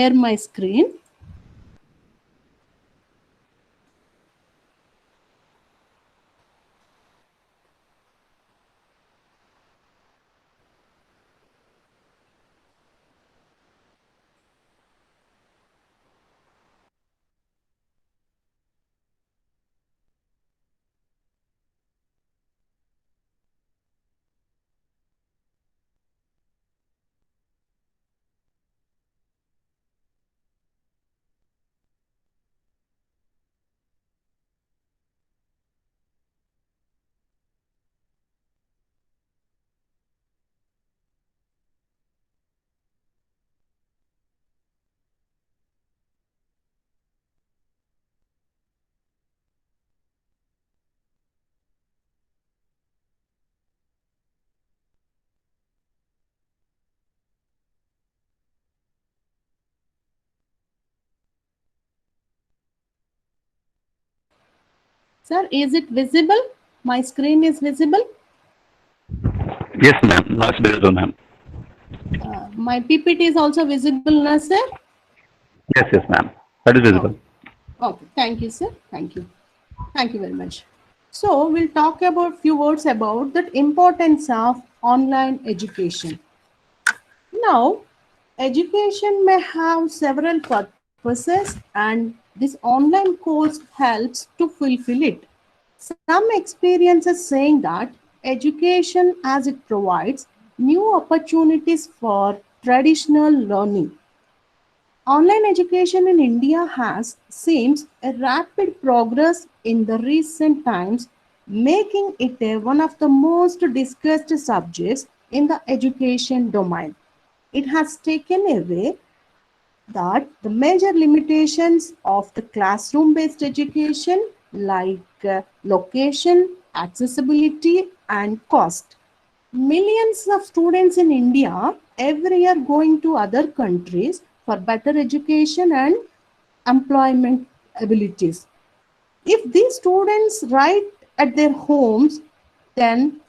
my screen. Sir, is it visible? My screen is visible. Yes, ma'am. Now it's visible, ma'am. My PPT is also visible, na sir? Yes, yes, ma'am. That is Oh, visible. okay. Thank you, sir. Thank you. Thank you very much. So we'll talk about few words about the importance of online education. Now, education may have several purposes and this online course helps to fulfill it. Some experiences saying that education as it provides new opportunities for traditional learning. Online education in India has seems a rapid progress in the recent times, making it one of the most discussed subjects in the education domain. It has taken away that the major limitations of the classroom based education like location, accessibility and cost. Millions of students in India every year going to other countries for better education and employment abilities. If these students write at their homes, then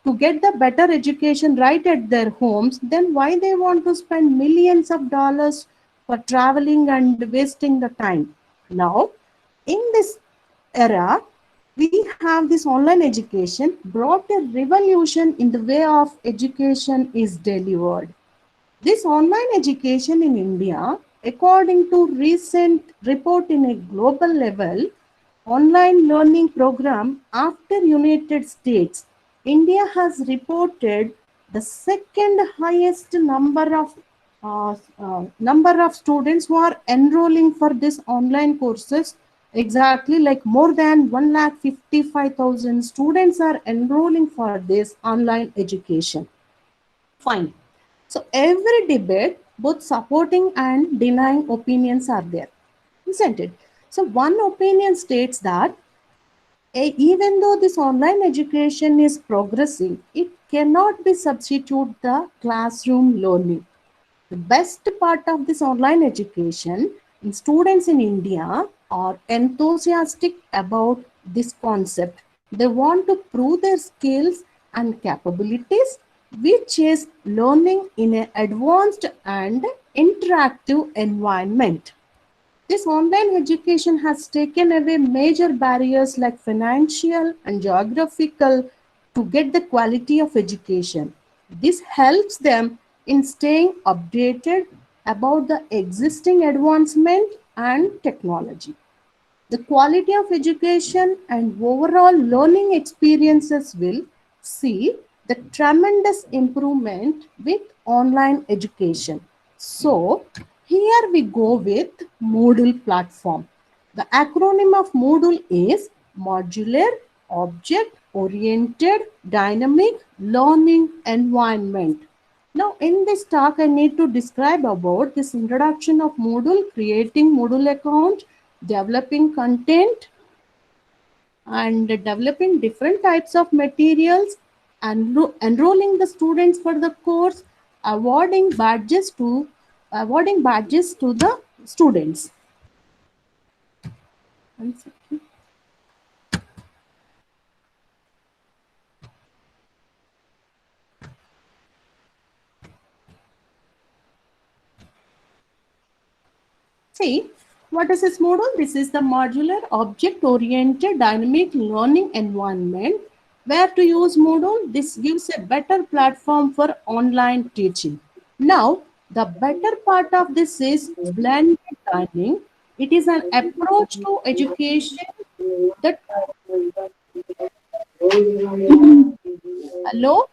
to get the better education right at their homes, then why they want to spend millions of dollars for traveling and wasting the time? Now, in this era, we have this online education brought a revolution in the way of education is delivered. This online education in India, according to recent report in a global level, online learning program after United States, India has reported the second highest number of students who are enrolling for this online courses. Exactly like more than 1,55,000 students are enrolling for this online education. Fine. So every debate, both supporting and denying opinions are there, isn't it? So one opinion states that even though this online education is progressing, it cannot be substitute the classroom learning. The best part of this online education, students in India are enthusiastic about this concept. They want to prove their skills and capabilities, which is learning in an advanced and interactive environment. This online education has taken away major barriers like financial and geographical to get the quality of education. This helps them in staying updated about the existing advancement and technology. The quality of education and overall learning experiences will see the tremendous improvement with online education. So, here we go with Moodle platform. The acronym of Moodle is Modular Object Oriented Dynamic Learning Environment. Now, in this talk, I need to describe about this introduction of Moodle, creating Moodle account, developing content, and developing different types of materials, and enrolling the students for the course, awarding badges to the students. One second. See, what is this Moodle? This is the modular object-oriented dynamic learning environment. Where to use Moodle? This gives a better platform for online teaching. Now, the better part of this is blended learning. It is an approach to education that, hello,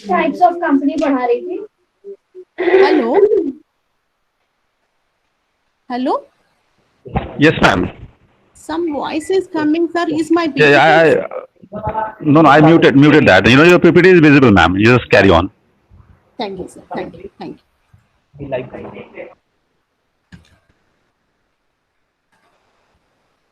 types of company पढ़ा रही थी. hello, hello. Yes, ma'am. Some voice is coming, sir. Is my Yeah, PPT? no, no, I muted that. You know, your PPT is visible, ma'am. You just carry on. Thank you, sir. Thank you. Thank you.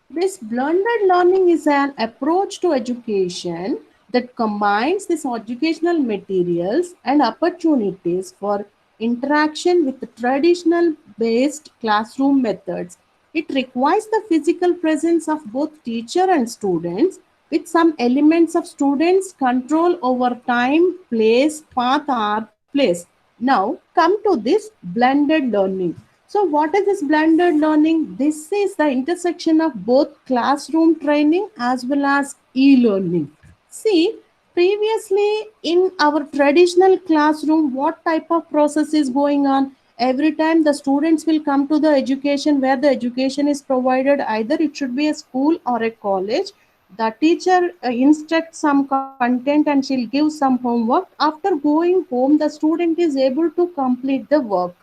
This blended learning is an approach to education that combines these educational materials and opportunities for interaction with traditional based classroom methods. It requires the physical presence of both teacher and students with some elements of students control over time, place, path or place. Now come to this blended learning. So what is this blended learning? This is the intersection of both classroom training as well as e-learning. See, previously in our traditional classroom, what type of process is going on? Every time the students will come to the education where the education is provided, either it should be a school or a college. The teacher instructs some content and she'll give some homework. After going home, the student is able to complete the work.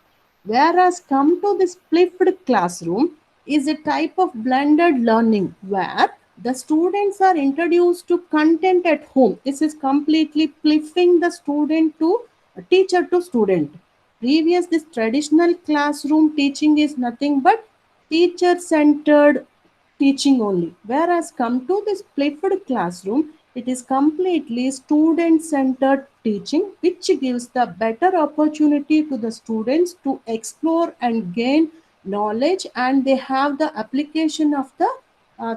Whereas come to this flipped classroom is a type of blended learning where the students are introduced to content at home. This is completely flipping the student to teacher to student. Previous this traditional classroom teaching is nothing but teacher centered teaching only. Whereas come to this flipped classroom, it is completely student centered teaching, which gives the better opportunity to the students to explore and gain knowledge, and they have the application of the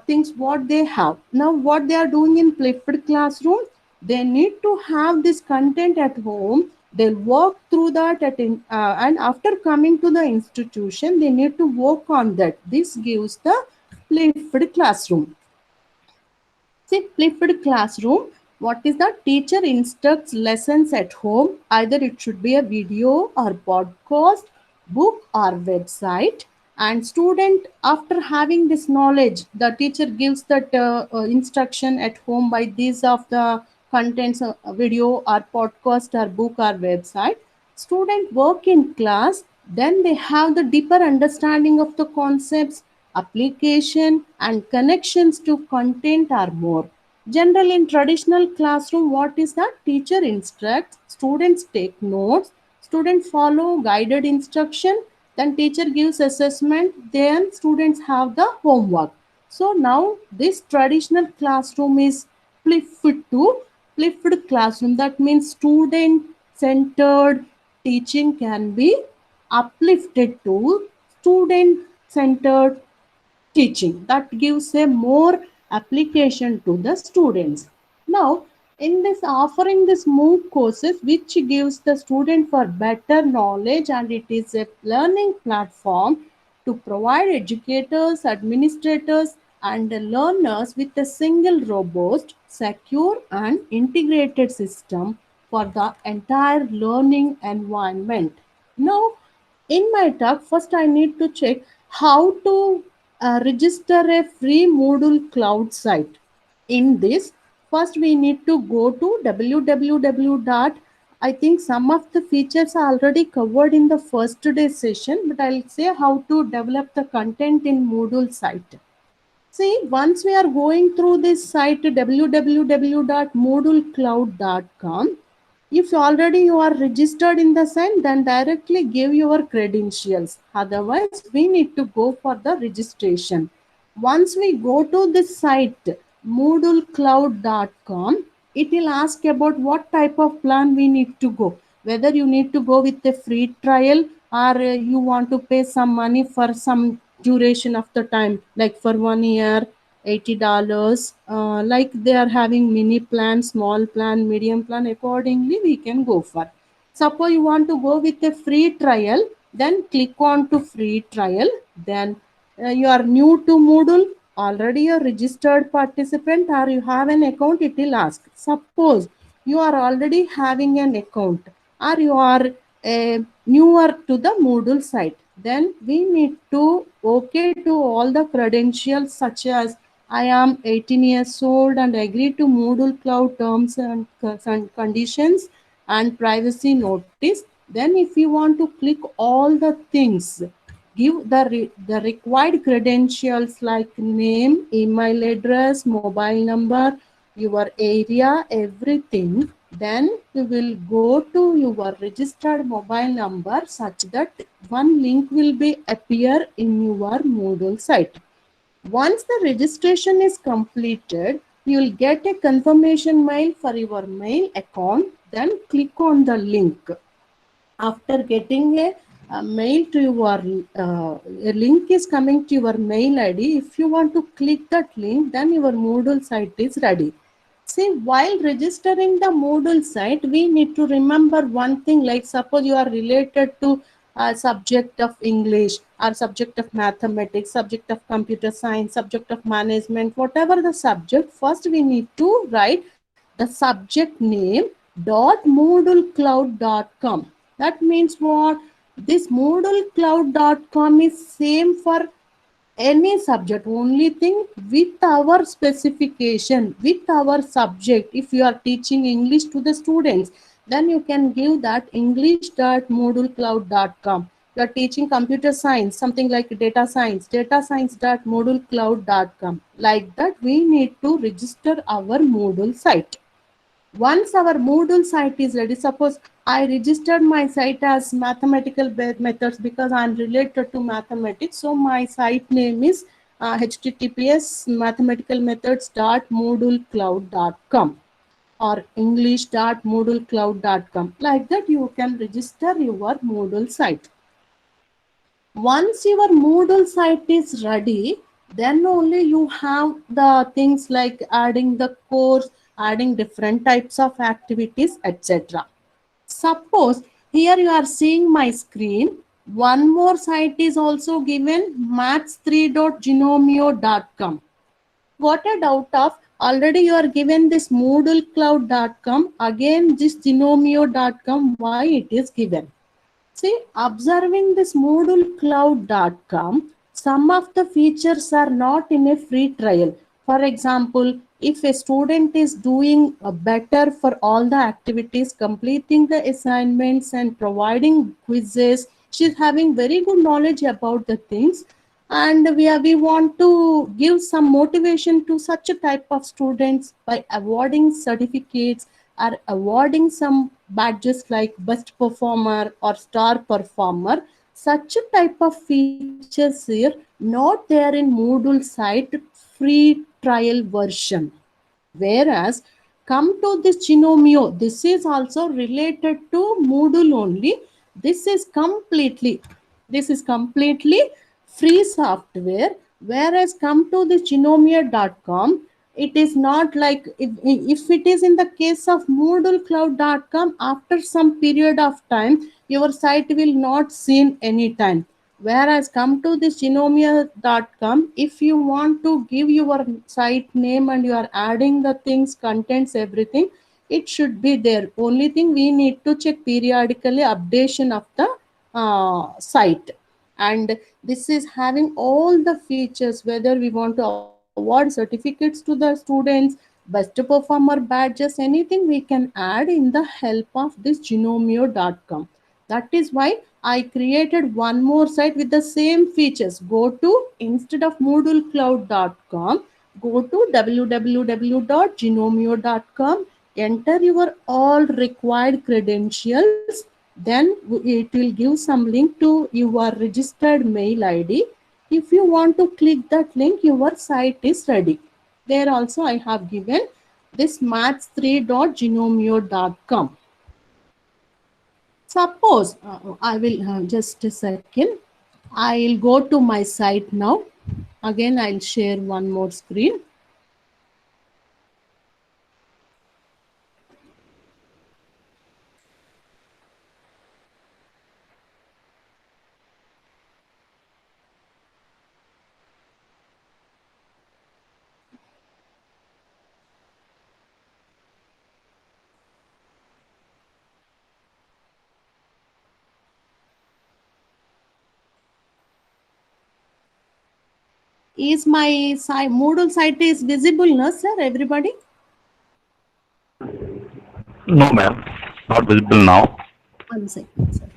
things what they have. Now, what they are doing in flipped classroom, they need to have this content at home. They'll work through that and after coming to the institution, they need to work on that. This gives the flipped classroom. See, flipped classroom, what is that? Teacher instructs lessons at home. Either it should be a video or podcast, book or website. And student, after having this knowledge, the teacher gives that instruction at home by these of the contents, video or podcast or book or website. Student work in class, then they have the deeper understanding of the concepts, application and connections to content are more. Generally in traditional classroom, what is that? Teacher instructs, students take notes, students follow guided instruction, then teacher gives assessment, then students have the homework. So now this traditional classroom is flipped to flipped classroom. That means student centered teaching can be uplifted to student centered teaching. That gives a more application to the students. Now in this offering this MOOC courses which gives the student for better knowledge, and it is a learning platform to provide educators, administrators and learners with a single robust, secure and integrated system for the entire learning environment. Now in my talk, first I need to check how to register a free Moodle cloud site. In this, first we need to go to www dot. I think some of the features are already covered in the first day session, but I'll say how to develop the content in Moodle site. See, once we are going through this site www.moodlecloud.com, if already you are registered in the site, then directly give your credentials. Otherwise, we need to go for the registration. Once we go to this site, moodlecloud.com, it will ask about what type of plan we need to go. Whether you need to go with a free trial or you want to pay some money for some duration of the time, like for 1 year, $80, like they are having mini plan, small plan, medium plan. Accordingly we can go for. Suppose you want to go with a free trial, then click on to free trial. Then you are new to Moodle, already a registered participant, or you have an account, it will ask. Suppose you are already having an account, or you are newer to the Moodle site, then we need to okay to all the credentials such as I am 18 years old and agree to Moodle Cloud terms and conditions and privacy notice. Then if you want to click all the things, give the required credentials like name, email address, mobile number, your area, everything. Then you will go to your registered mobile number such that one link will be appear in your Moodle site. Once the registration is completed, you will get a confirmation mail for your mail account. Then click on the link. After getting a mail to your a link is coming to your mail ID. If you want to click that link, then your Moodle site is ready. See, while registering the Moodle site, we need to remember one thing, like suppose you are related to a subject of English or subject of mathematics, subject of computer science, subject of management, whatever the subject, first we need to write the subject name .moodlecloud.com. That means what? This moodlecloud.com is same for any subject, only thing with our specification, with our subject. If you are teaching English to the students, then you can give that english.moodlecloud.com. You are teaching computer science, something like datascience.moodlecloud.com. Like that we need to register our Moodle site. Once our Moodle site is ready, suppose I registered my site as mathematical methods because I am related to mathematics. So my site name is https mathematicalmethods.moodlecloud.com or english.moodlecloud.com. Like that you can register your Moodle site. Once your Moodle site is ready, then only you have the things like adding the course, adding different types of activities, etc. Suppose here you are seeing my screen. One more site is also given, maths3.genomio.com. Got a doubt of already you are given this moodlecloud.com, again this genomio.com, why it is given? See, observing this moodlecloud.com, some of the features are not in a free trial. For example, if a student is doing better for all the activities, completing the assignments and providing quizzes, she's having very good knowledge about the things, and we want to give some motivation to such a type of students by awarding certificates or awarding some badges like best performer or star performer. Such a type of features here not there in Moodle site free trial version. Whereas come to this Genomio, this is also related to Moodle only. This is completely free software. Whereas come to the genomia.com, it is not like if it is in the case of moodlecloud.com, after some period of time your site will not seen any time. Whereas come to this genomia.com, if you want to give your site name and you are adding the things, contents, everything, it should be there. Only thing we need to check periodically updation of the site. And this is having all the features, whether we want to award certificates to the students, best performer badges, anything we can add in the help of this genomio.com. That is why I created one more site with the same features. Go to, instead of moodlecloud.com, go to www.genomio.com, enter your all required credentials, then it will give some link to your registered mail ID. If you want to click that link, your site is ready. There also I have given this maths3.genomio.com. Suppose I will just a second. I'll go to my site now. Again, I'll share one more screen. Is my site, Moodle site is visible, no, sir, everybody? No, ma'am. Not visible now. 1 second, sir.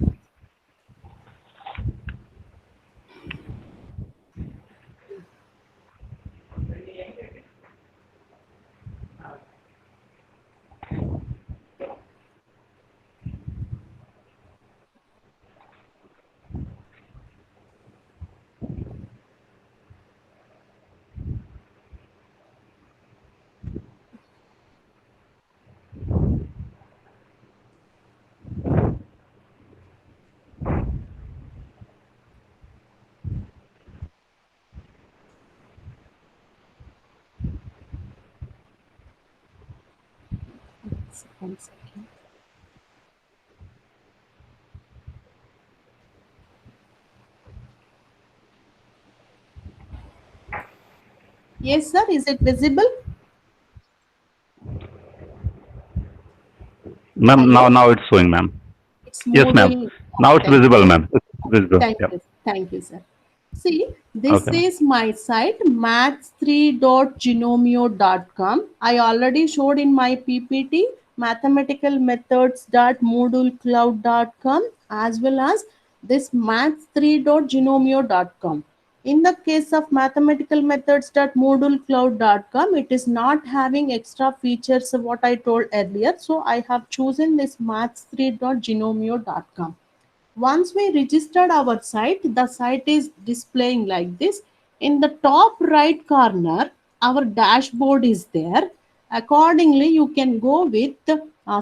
One second. Yes, sir. Is it visible? Ma'am, Hello. now it's showing, ma'am. It's Yes, ma'am. Moodle. Now it's Thank visible, you. ma'am. It's visible. Thank Yep. you. Thank you, sir. See, this Okay, ma'am. is my site maths3.genomio.com. I already showed in my PPT mathematicalmethods.moodlecloud.com as well as this maths3.genomio.com. In the case of mathematicalmethods.moodlecloud.com, it is not having extra features of what I told earlier. So I have chosen this maths3.genomio.com. Once we registered our site, the site is displaying like this. In the top right corner, our dashboard is there. Accordingly, you can go with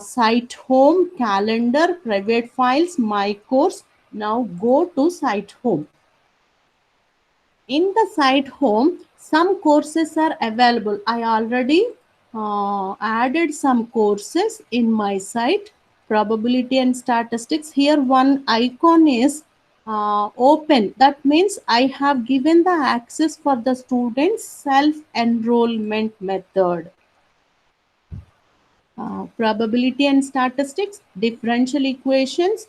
site home, calendar, private files, my course. Now go to site home. In the site home, some courses are available. I already added some courses in my site. Probability and statistics, here one icon is open. That means I have given the access for the students self enrollment method. Probability and statistics, differential equations,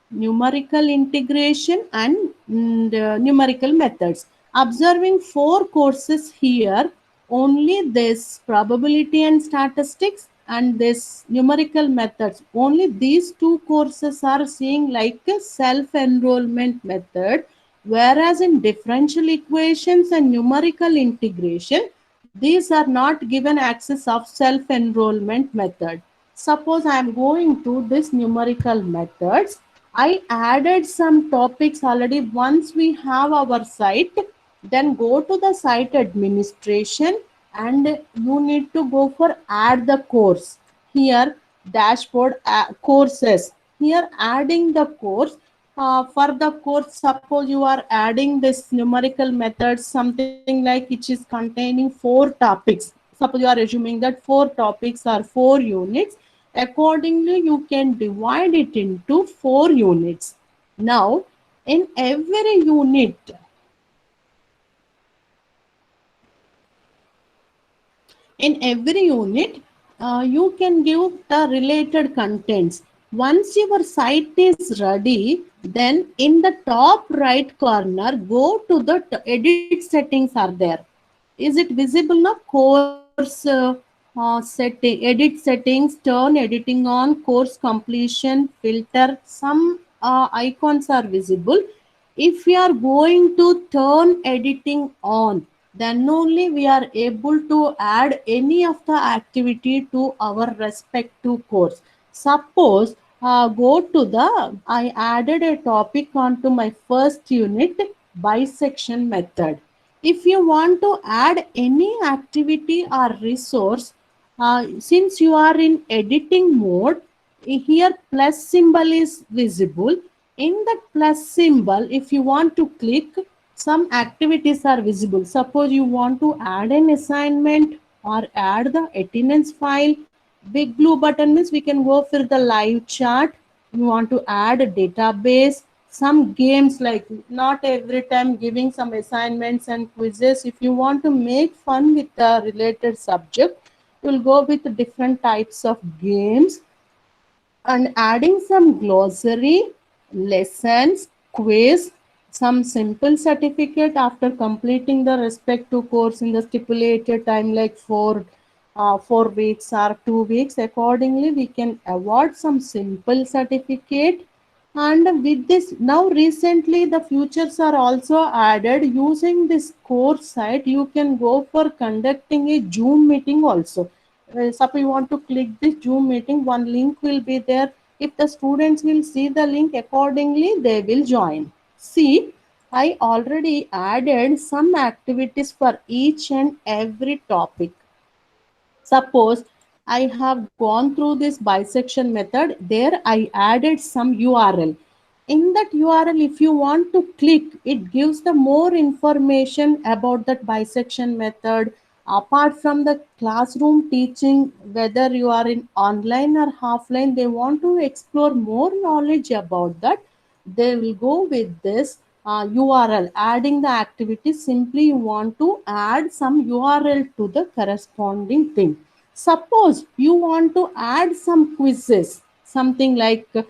numerical integration, and numerical methods. Observing 4 courses here, only this probability and statistics and this numerical methods, only these 2 courses are seeing like a self-enrollment method, whereas in differential equations and numerical integration, these are not given access of self-enrollment method. Suppose I am going to this numerical methods. I added some topics already. Once we have our site, then go to the site administration and you need to go for add the course. Here dashboard courses. Here adding the course. For the course, suppose you are adding this numerical methods, something like which is containing 4 topics. Suppose you are assuming that 4 topics are 4 units. Accordingly, you can divide it into 4 units. Now, in every unit, you can give the related contents. Once your site is ready, then in the top right corner, go to the edit settings are there. Is it visible now? Course setting, edit settings, turn editing on, course completion, filter. Some icons are visible. If we are going to turn editing on, then only we are able to add any of the activity to our respective course. Suppose go to the, I added a topic onto my first unit, bisection method. If you want to add any activity or resource, since you are in editing mode, here plus symbol is visible. In that plus symbol, if you want to click, some activities are visible. Suppose you want to add an assignment or add the attendance file. Big blue button means we can go for the live chat. You want to add a database, some games, like not every time giving some assignments and quizzes. If you want to make fun with the related subject, you'll go with different types of games and adding some glossary, lessons, quiz, some simple certificate after completing the respective course in the stipulated time, like 4 weeks or 2 weeks. Accordingly, we can award some simple certificate. And with this, now recently the futures are also added. Using this course site, you can go for conducting a Zoom meeting also. Suppose you want to click this Zoom meeting, one link will be there. If the students will see the link, accordingly they will join. See, I already added some activities for each and every topic. Suppose I have gone through this bisection method, there I added some URL. In that URL, if you want to click, it gives the more information about that bisection method. Apart from the classroom teaching, whether you are in online or offline, they want to explore more knowledge about that. They will go with this URL. Adding the activity, simply you want to add some URL to the corresponding thing. Suppose you want to add some quizzes, something like the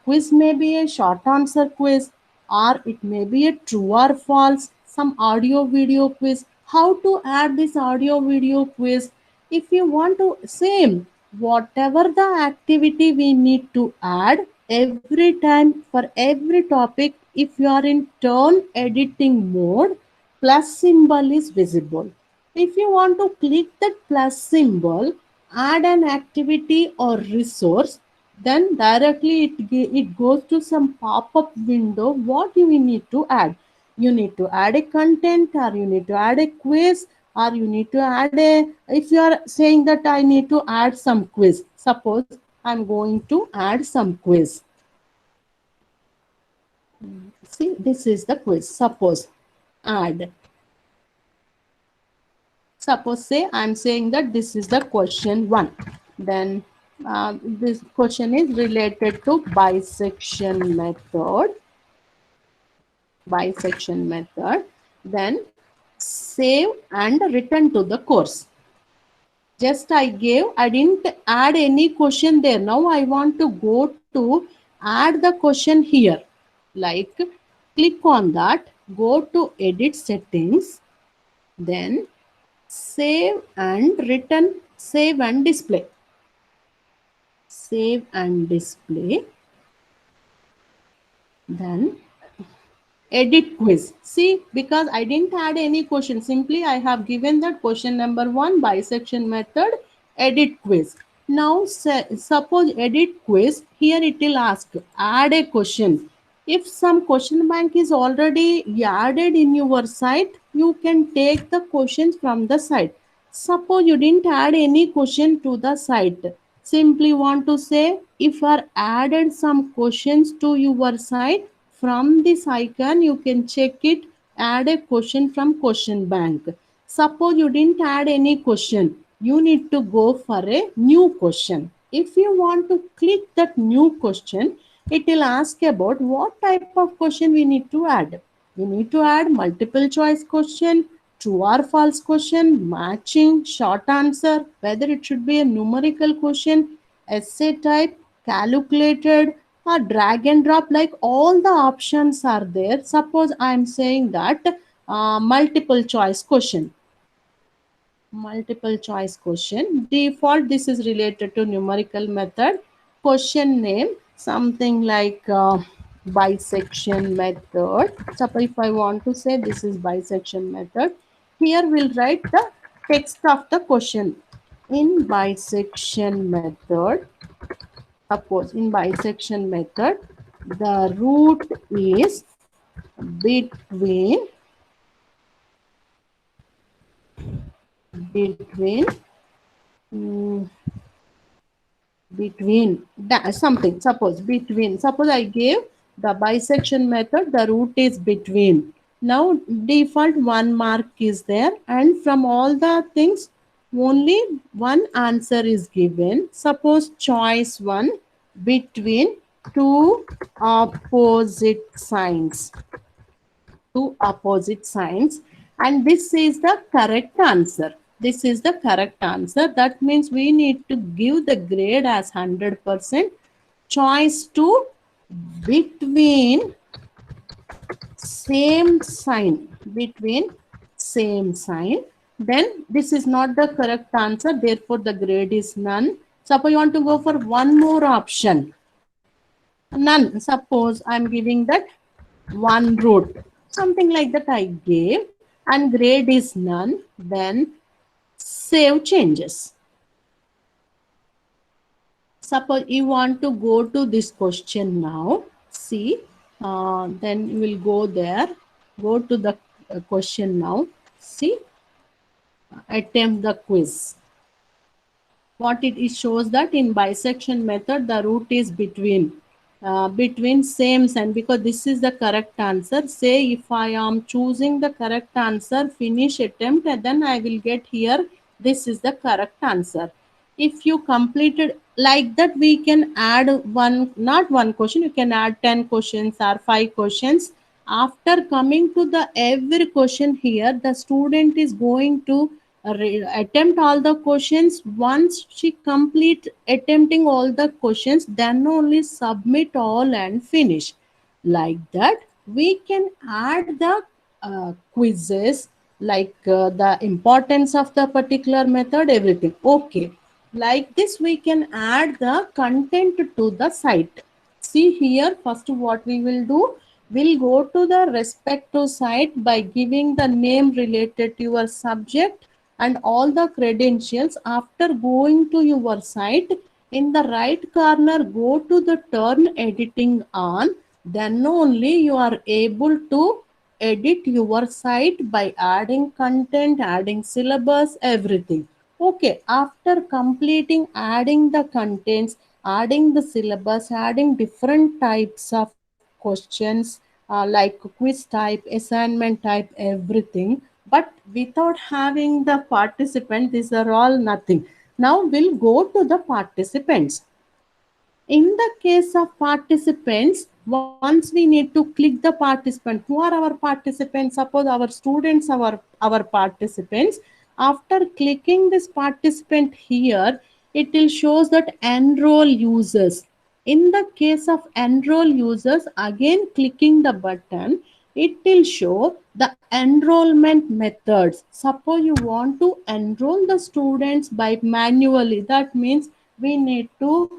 quiz may be a short answer quiz, or it may be a true or false, some audio video quiz. How to add this audio video quiz? If you want to, same, whatever the activity we need to add, every time for every topic, if you are in turn editing mode, plus symbol is visible. If you want to click that plus symbol, add an activity or resource, then directly it goes to some pop-up window. What you need to add? You need to add a content, or you need to add a quiz, or you need to add a, if you are saying that I need to add some quiz, suppose I'm going to add some quiz. See, this is the quiz. Suppose add. Suppose say I'm saying that this is the question 1. Then this question is related to bisection method. Bisection method. Then save and return to the course. Just I didn't add any question there. Now I want to go to add the question here. Like, click on that, go to edit settings, then save and return, save and display. Save and display. Then edit quiz. See, because I didn't add any question, simply I have given that question number 1, bisection method, edit quiz. Now suppose edit quiz, here it will ask add a question. If some question bank is already added in your site, you can take the questions from the site. Suppose you didn't add any question to the site, simply want to say, if are added some questions to your site, from this icon you can check it, add a question from question bank. Suppose you didn't add any question, you need to go for a new question. If you want to click that new question, it will ask about what type of question we need to add. We need to add multiple choice question, true or false question, matching, short answer, whether it should be a numerical question, essay type, calculated, or drag and drop, like all the options are there. Suppose I am saying that multiple choice question. Multiple choice question. Default, this is related to numerical method. Question name, something like bisection method. Suppose if I want to say this is bisection method, here we'll write the text of the question. In bisection method, suppose in bisection method, the root is between something. Suppose between, suppose I gave the bisection method, the root is between. Now default 1 mark is there, and from all the things only one answer is given. Suppose choice 1, between two opposite signs. Two opposite signs, and this is the correct answer. This is the correct answer. That means we need to give the grade as 100%. Choice 2, between same sign, between same sign, then this is not the correct answer, therefore the grade is none. Suppose you want to go for one more option, none. Suppose I'm giving that one root, something like that I gave, and grade is none, then save changes. Suppose you want to go to this question now, see, then you will go there, go to the question now, see, attempt the quiz. What it shows that in bisection method, the root is between same sign, because this is the correct answer. Say if I am choosing the correct answer, finish attempt, and then I will get here, this is the correct answer. If you completed like that, we can add one, not one question, you can add 10 questions or 5 questions. After coming to the every question here, the student is going to attempt all the questions. Once she complete attempting all the questions, then only submit all and finish. Like that, we can add the quizzes, like the importance of the particular method, everything. Okay, like this we can add the content to the site. See here, first what we will do, we'll go to the respective site by giving the name related to your subject and all the credentials. After going to your site, in the right corner, go to the turn editing on, then only you are able to edit your site by adding content, adding syllabus, everything. Okay, after completing adding the contents, adding the syllabus, adding different types of questions, like quiz type, assignment type, everything, but without having the participant, these are all nothing. Now we'll go to the participants. In the case of participants, once we need to click the participant, who are our participants? Suppose our students, our participants. After clicking this participant here, it will shows that enroll users. In the case of enroll users, again clicking the button, it will show the enrollment methods. Suppose you want to enroll the students by manually, that means we need to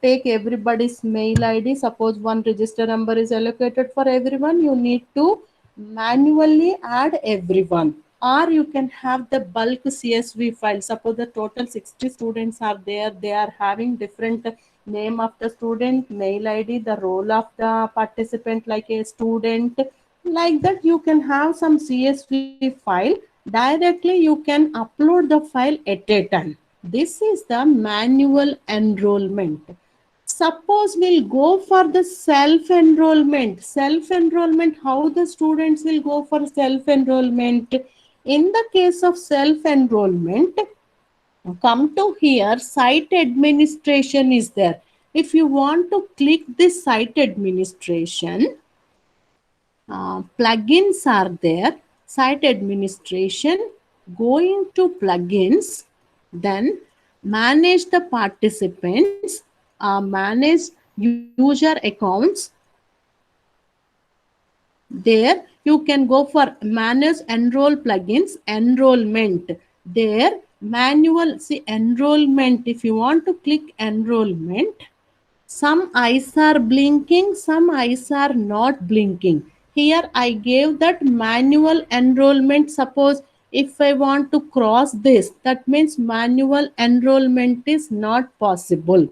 take everybody's mail ID. Suppose one register number is allocated for everyone, you need to manually add everyone. Or you can have the bulk CSV file. Suppose the total 60 students are there, they are having different name of the student, mail ID, the role of the participant like a student. Like that, you can have some CSV file. Directly you can upload the file at a time. This is the manual enrollment. Suppose we'll go for the self-enrollment. Self-enrollment, how the students will go for self-enrollment? In the case of self-enrollment, come to here, site administration is there. If you want to click this site administration, plugins are there, site administration, going to plugins, then manage the participants, manage user accounts. There you can go for manage enroll plugins, enrollment. There manual, see enrollment, if you want to click enrollment, some eyes are blinking, some eyes are not blinking. Here I gave that manual enrollment. Suppose if I want to cross this, that means manual enrollment is not possible.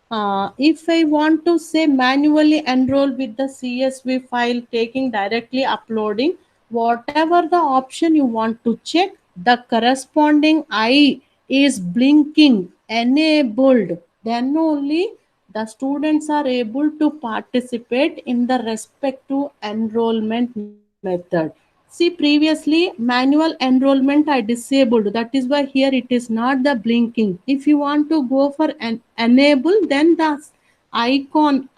If I want to say manually enroll with the CSV file, taking directly uploading, whatever the option you want to check, the corresponding eye is blinking, enabled, then only the students are able to participate in the respective enrollment method. See, previously manual enrollment I disabled. That is why here it is not the blinking. If you want to go for an enable, then the icon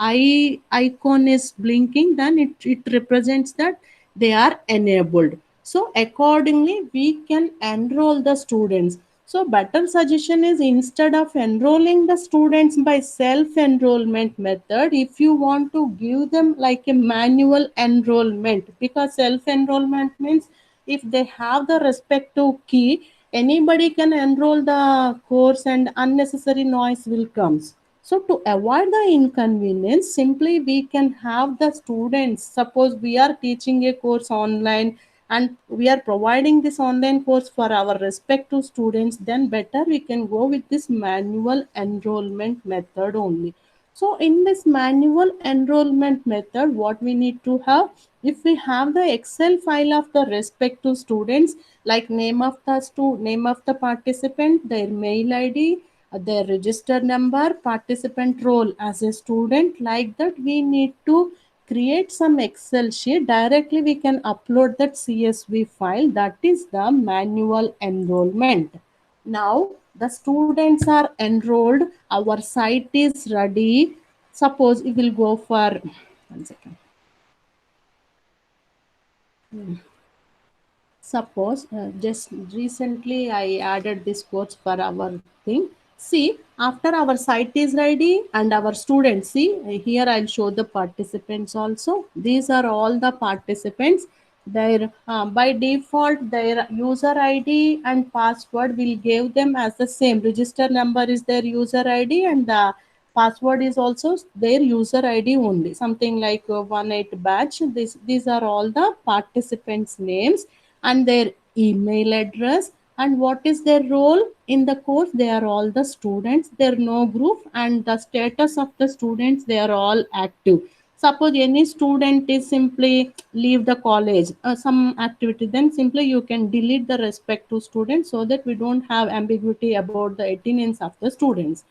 is blinking, then it represents that they are enabled. So accordingly we can enroll the students. So better suggestion is, instead of enrolling the students by self-enrollment method, if you want to give them like a manual enrollment, because self-enrollment means if they have the respective key, anybody can enroll the course and unnecessary noise will comes. So to avoid the inconvenience, simply we can have the students, suppose we are teaching a course online and we are providing this online course for our respective students, then better we can go with this manual enrollment method only. So in this manual enrollment method, what we need to have, if we have the Excel file of the respective students, like name of the participant, their mail ID, their register number, participant role as a student, like that we need to create some Excel sheet. Directly we can upload that CSV file. That is the manual enrollment. Now the students are enrolled, our site is ready. Suppose we will go for 1 second. Suppose just recently I added this course for our thing. See, after our site is ready and our students, see here I'll show the participants also. These are all the participants. Their by default their user ID and password will give them as the same. Register number is their user ID and the password is also their user ID only. Something like 18 batch. These are all the participants' names and their email address, and what is their role in the course. They are all the students, there are no group, and the status of the students, they are all active. Suppose any student is simply leave the college some activity, then simply you can delete the respective students, so that we don't have ambiguity about the attendance of the students.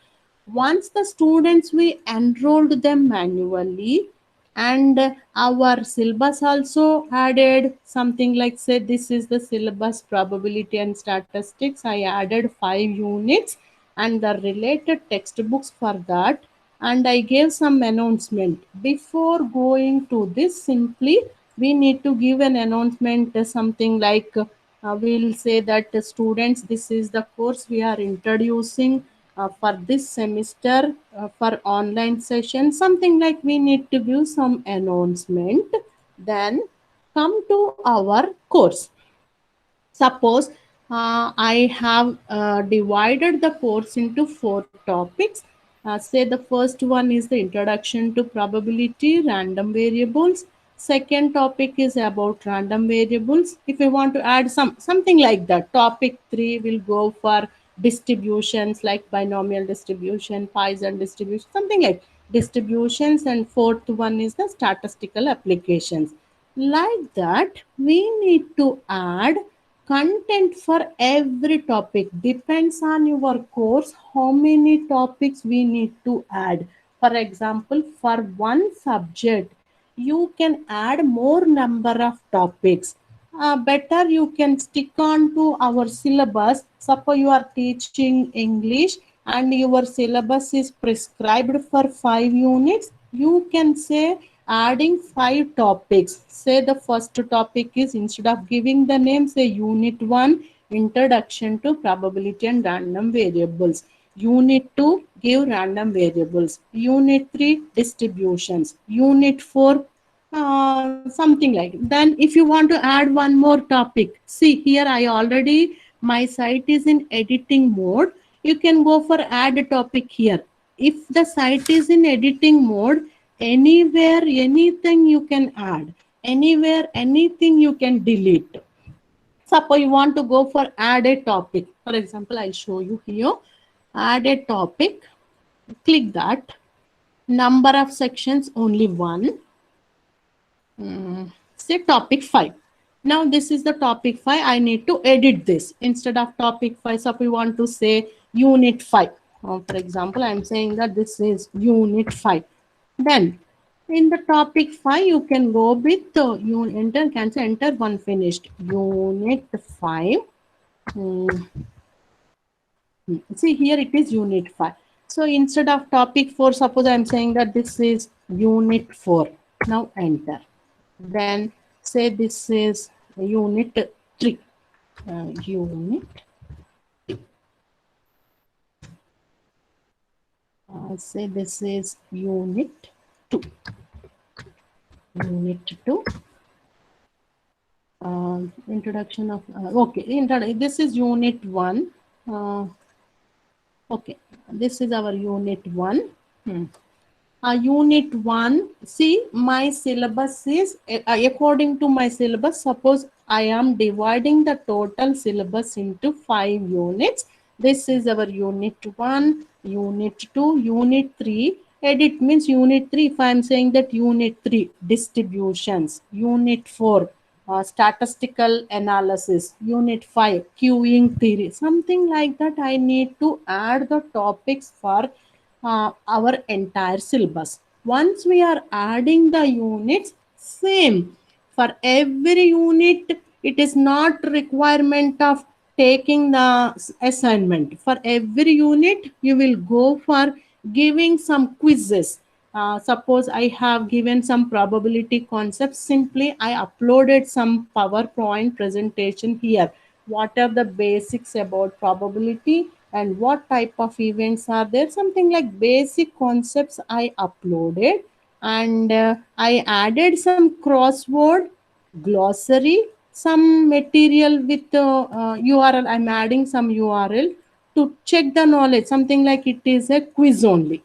Once the students we enrolled them manually, and our syllabus also added something like, say this is the syllabus probability and statistics, I added 5 units and the related textbooks for that, and I gave some announcement. Before going to this, simply we need to give an announcement, something like we'll say that students, this is the course we are introducing for this semester for online session, something like we need to give some announcement. Then come to our course. Suppose I have divided the course into 4 topics. Say the first one is the introduction to probability, random variables. Second topic is about random variables. If we want to add something like that, topic 3 will go for distributions like binomial distribution, Poisson distribution, something like distributions, and fourth one is the statistical applications. Like that, we need to add content for every topic. Depends on your course how many topics we need to add. For example, for one subject you can add more number of topics. Better you can stick on to our syllabus. Suppose you are teaching English and your syllabus is prescribed for 5 units, you can say adding 5 topics. Say the first topic is, instead of giving the name, say unit 1 introduction to probability and random variables, unit 2 give random variables, unit 3 distributions, unit 4 something like. Then if you want to add one more topic, see here I already, my site is in editing mode, you can go for add a topic here. If the site is in editing mode, anywhere anything you can add, anywhere anything you can delete. Suppose you want to go for add a topic, for example I'll show you here. Add a topic, click that. Number of sections only 1. Say topic 5. Now this is the topic 5. I need to edit this. Instead of topic 5, so we want to say unit 5. For example, I'm saying that this is unit 5. Then in the topic 5, you can go with you enter, cancel, enter one finished. Unit 5. See here it is unit 5. So instead of topic 4, suppose I'm saying that this is unit 4. Now enter. Then say this is unit 3. Unit Say this is unit 2. Unit 2. Introduction of, okay, this is unit 1. Okay, this is our unit 1. Unit 1, see my syllabus is, according to my syllabus, suppose I am dividing the total syllabus into 5 units. This is our unit 1, unit 2, unit 3. Edit means unit 3, if I am saying that unit 3, distributions, unit 4, statistical analysis, unit 5, queuing theory, something like that. I need to add the topics for our entire syllabus. Once we are adding the units, same for every unit, it is not requirement of taking the assignment. For every unit, you will go for giving some quizzes. Suppose I have given some probability concepts, simply I uploaded some PowerPoint presentation here. What are the basics about probability and what type of events are there? Something like basic concepts I uploaded, and I added some crossword, glossary, some material with URL. I'm adding some URL to check the knowledge, something like it is a quiz only.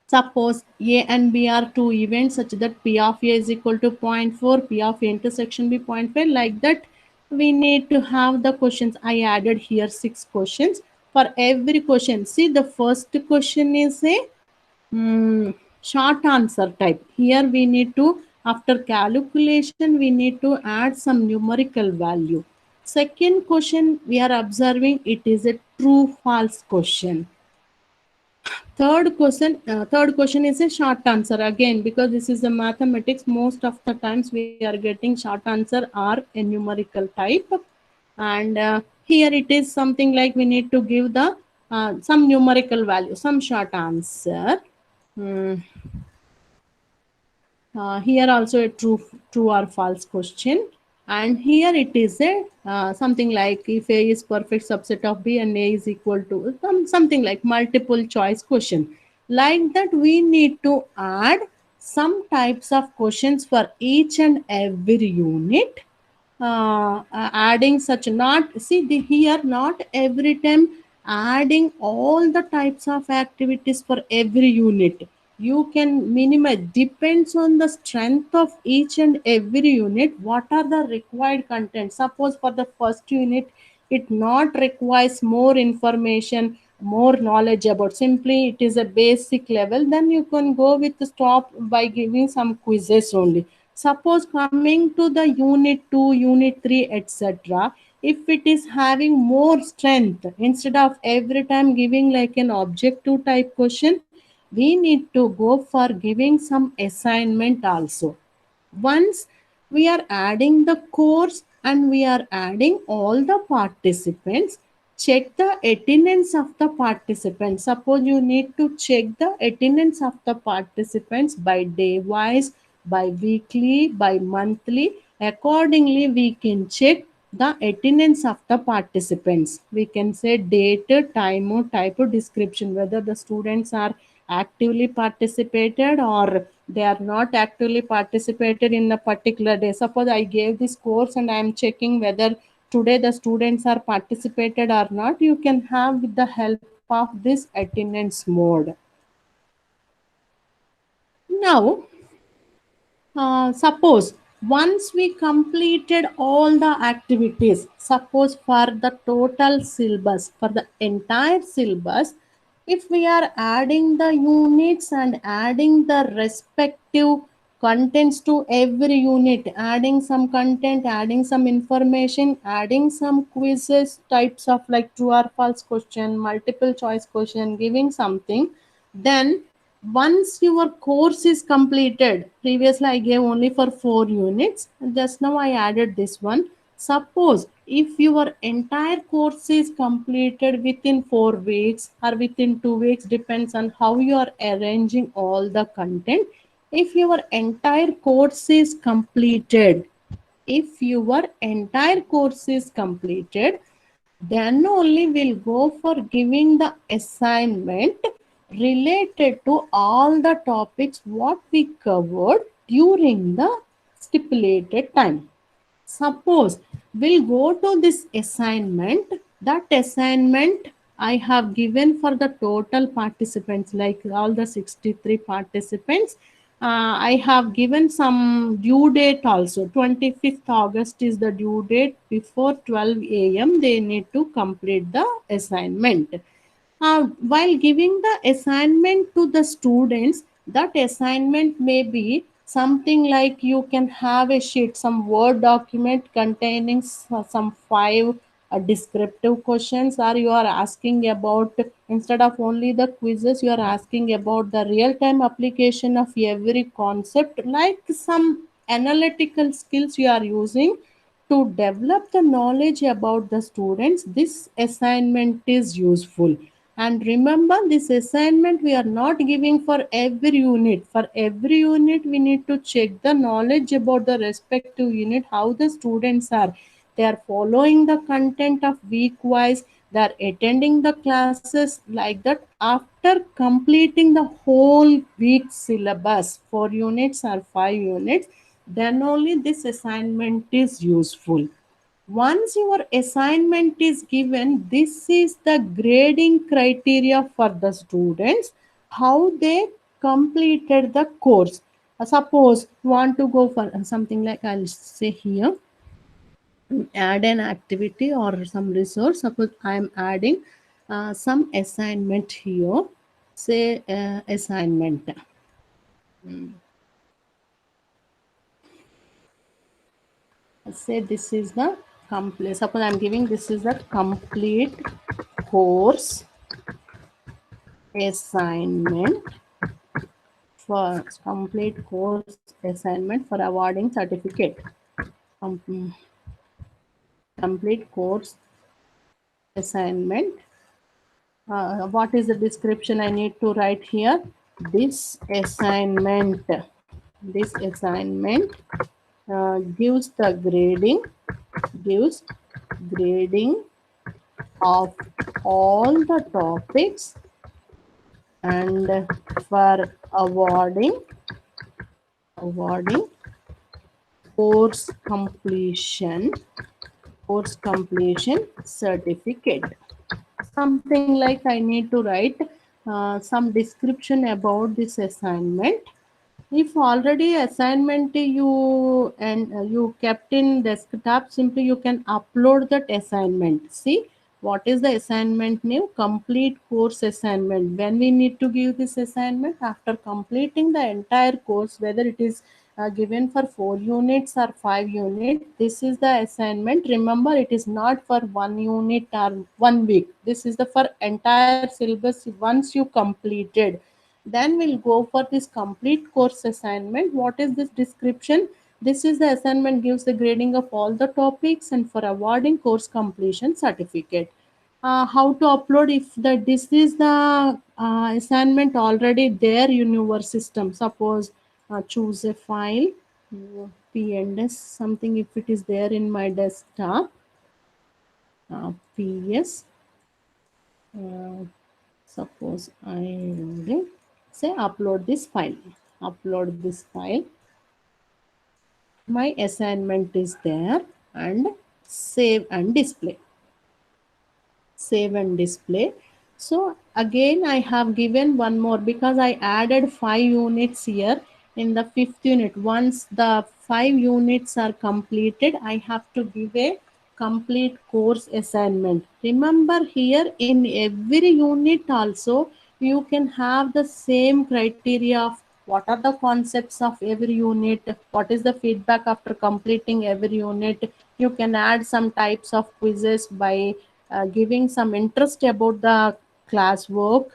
Suppose A and B are two events such that P of A is equal to 0.4, P of A intersection B 0.5, like that we need to have the questions. I added here 6 questions. For every question, see the first question is a short answer type. Here we need to, after calculation, we need to add some numerical value. Second question, we are observing it is a true false question. Third question is a short answer again, because this is the mathematics. Most of the times we are getting short answer or a numerical type, and here it is something like we need to give the some numerical value, some short answer. Here also a true or false question, and here it is a something like if A is perfect subset of B and A is equal to something like multiple choice question. Like that we need to add some types of questions for each and every unit. Adding such, not see the here, not every time adding all the types of activities for every unit. You can minimize, depends on the strength of each and every unit, what are the required content. Suppose for the first unit it not requires more information, more knowledge about, simply it is a basic level, then you can go with the stop by giving some quizzes only. Suppose coming to the unit 2, unit 3, etc., if it is having more strength, instead of every time giving like an objective type question, we need to go for giving some assignment also. Once we are adding the course and we are adding all the participants, check the attendance of the participants. Suppose you need to check the attendance of the participants by day wise, by weekly, by monthly. Accordingly we can check the attendance of the participants. We can say date, time, or type of description, whether the students are actively participated or they are not actively participated in a particular day. Suppose I gave this course and I am checking whether today the students are participated or not. You can have with the help of this attendance mode. Now suppose once we completed all the activities, suppose for the total syllabus, for the entire syllabus, if we are adding the units and adding the respective contents to every unit, adding some content, adding some information, adding some quizzes types of like true or false question, multiple choice question, giving something, then once your course is completed, previously I gave only for 4 units, just now I added this one. Suppose if your entire course is completed within 4 weeks or within 2 weeks, depends on how you are arranging all the content. If your entire course is completed, if your entire course is completed, then only we'll go for giving the assignment related to all the topics what we covered during the stipulated time. Suppose we'll go to this assignment. That assignment I have given for the total participants, like all the 63 participants. I have given some due date also. 25th August is the due date. Before 12 a.m. they need to complete the assignment. While giving the assignment to the students, that assignment may be something like you can have a sheet, some word document containing some five descriptive questions, or you are asking about, instead of only the quizzes, you are asking about the real time application of every concept, like some analytical skills you are using to develop the knowledge about the students. This assignment is useful. And remember, this assignment we are not giving for every unit. For every unit, we need to check the knowledge about the respective unit, how the students are. They are following the content of week wise, they are attending the classes like that. After completing the whole week syllabus, 4 units or 5 units, then only this assignment is useful. Once your assignment is given, this is the grading criteria for the students, how they completed the course. Suppose you want to go for something like, I'll say here, add an activity or some resource. Suppose I am adding some assignment here, say assignment. Say this is the complete, suppose I'm giving this is the complete course assignment, for complete course assignment for awarding certificate. Com- Complete course assignment. What is the description I need to write here? This assignment, gives the gives grading of all the topics, and for awarding course completion certificate. Something like I need to write some description about this assignment. If already assignment you kept in desktop, simply you can upload that assignment. See, what is the assignment name? Complete course assignment. When we need to give this assignment? After completing the entire course, whether it is given for 4 units or 5 units, this is the assignment. Remember, it is not for 1 unit or 1 week. This is the for entire syllabus once you completed. Then we'll go for this complete course assignment. What is this description? This is the assignment gives the grading of all the topics and for awarding course completion certificate. How to upload? If this is the assignment already there in your system, suppose choose a file, pns something, if it is there in my desktop, ps, uh, suppose I will say upload this file, my assignment is there, and save and display. So again I have given one more, because I added 5 units here in the 5th unit. Once the 5 units are completed, I have to give a complete course assignment. Remember, here in every unit also you can have the same criteria of what are the concepts of every unit, what is the feedback after completing every unit. You can add some types of quizzes by giving some interest about the classwork.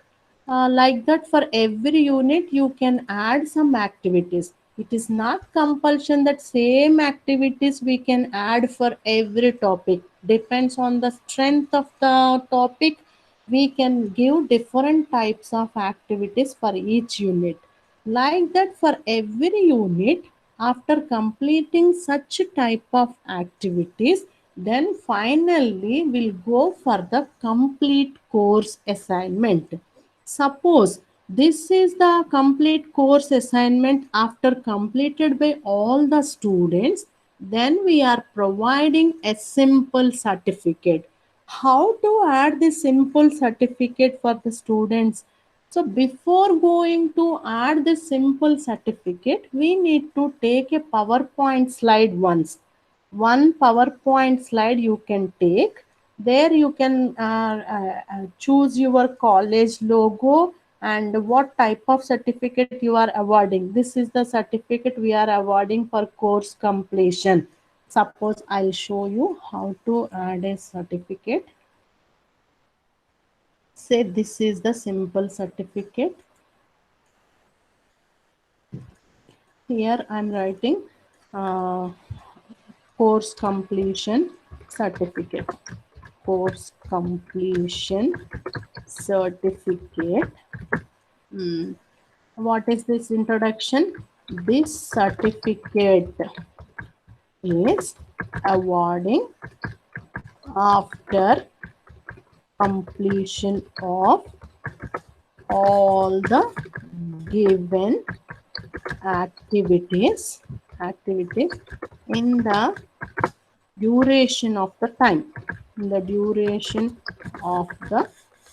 Like that, for every unit you can add some activities. It is not compulsion that same activities we can add for every topic. Depends on the strength of the topic, we can give different types of activities for each unit. Like that, for every unit, after completing such type of activities, then finally we'll go for the complete course assignment. Suppose this is the complete course assignment after completed by all the students, then we are providing a simple certificate. How to add the simple certificate for the students? So before going to add the simple certificate, we need to take a PowerPoint slide once. One PowerPoint slide you can take. There you can choose your college logo and what type of certificate you are awarding. This is the certificate we are awarding for course completion. Suppose I'll show you how to add a certificate. Say this is the simple certificate. Here I'm writing uh, course completion certificate. Course completion certificate. What is this introduction? This certificate is awarding after completion of all the given activities in the duration of the time. In the duration of the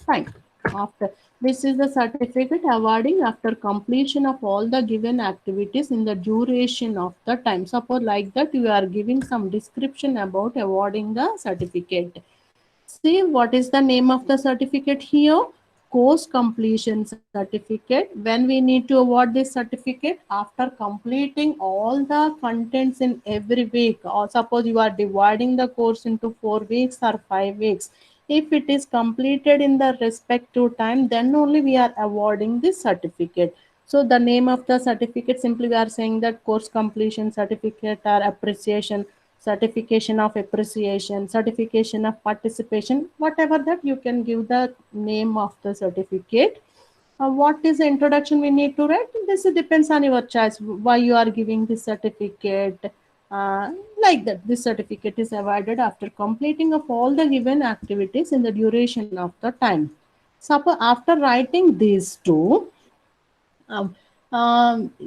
time. After this is the certificate awarding after completion of all the given activities in the duration of the time. Suppose like that you are giving some description about awarding the certificate. See what is the name of the certificate here? Course completion certificate. When we need to award this certificate after completing all the contents in every week, or suppose you are dividing the course into 4 weeks or 5 weeks. If it is completed in the respective time, then only we are awarding this certificate. So the name of the certificate, simply we are saying that course completion certificate or appreciation, certification of appreciation, certification of participation, whatever that you can give the name of the certificate. What is the introduction we need to write? This depends on your choice, why you are giving this certificate. Like that, this certificate is awarded after completing of all the given activities in the duration of the time. Suppose after writing these two,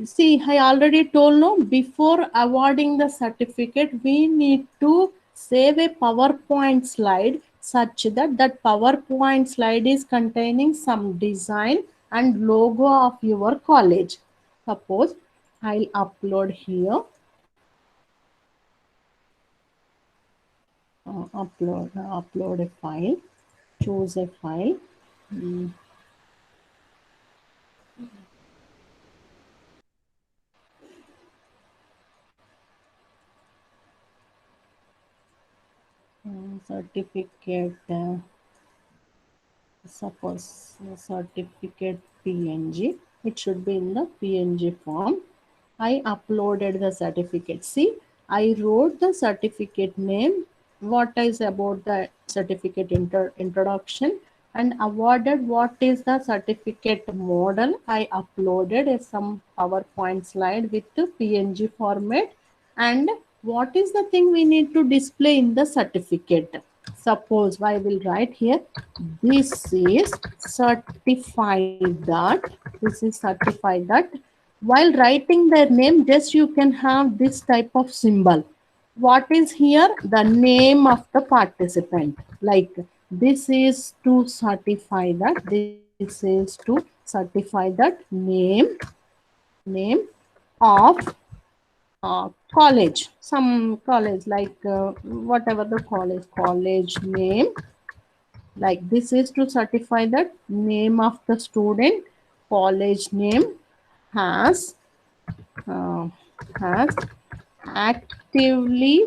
see, I already told no, before awarding the certificate, we need to save a PowerPoint slide such that that PowerPoint slide is containing some design and logo of your college. Suppose I'll upload here. Upload a file. Choose a file. Certificate. Suppose certificate PNG. It should be in the PNG form. I uploaded the certificate. See, I wrote the certificate name, what is about the certificate introduction, and awarded what is the certificate model. I uploaded some PowerPoint slide with the PNG format, and what is the thing we need to display in the certificate. Suppose I will write here, this is certified that. While writing their name, just you can have this type of symbol. What is here? The name of the participant. Like this is to certify that. This is to certify that name of college. Some college, like whatever the college name. Like this is to certify that name of the student, college name has has actively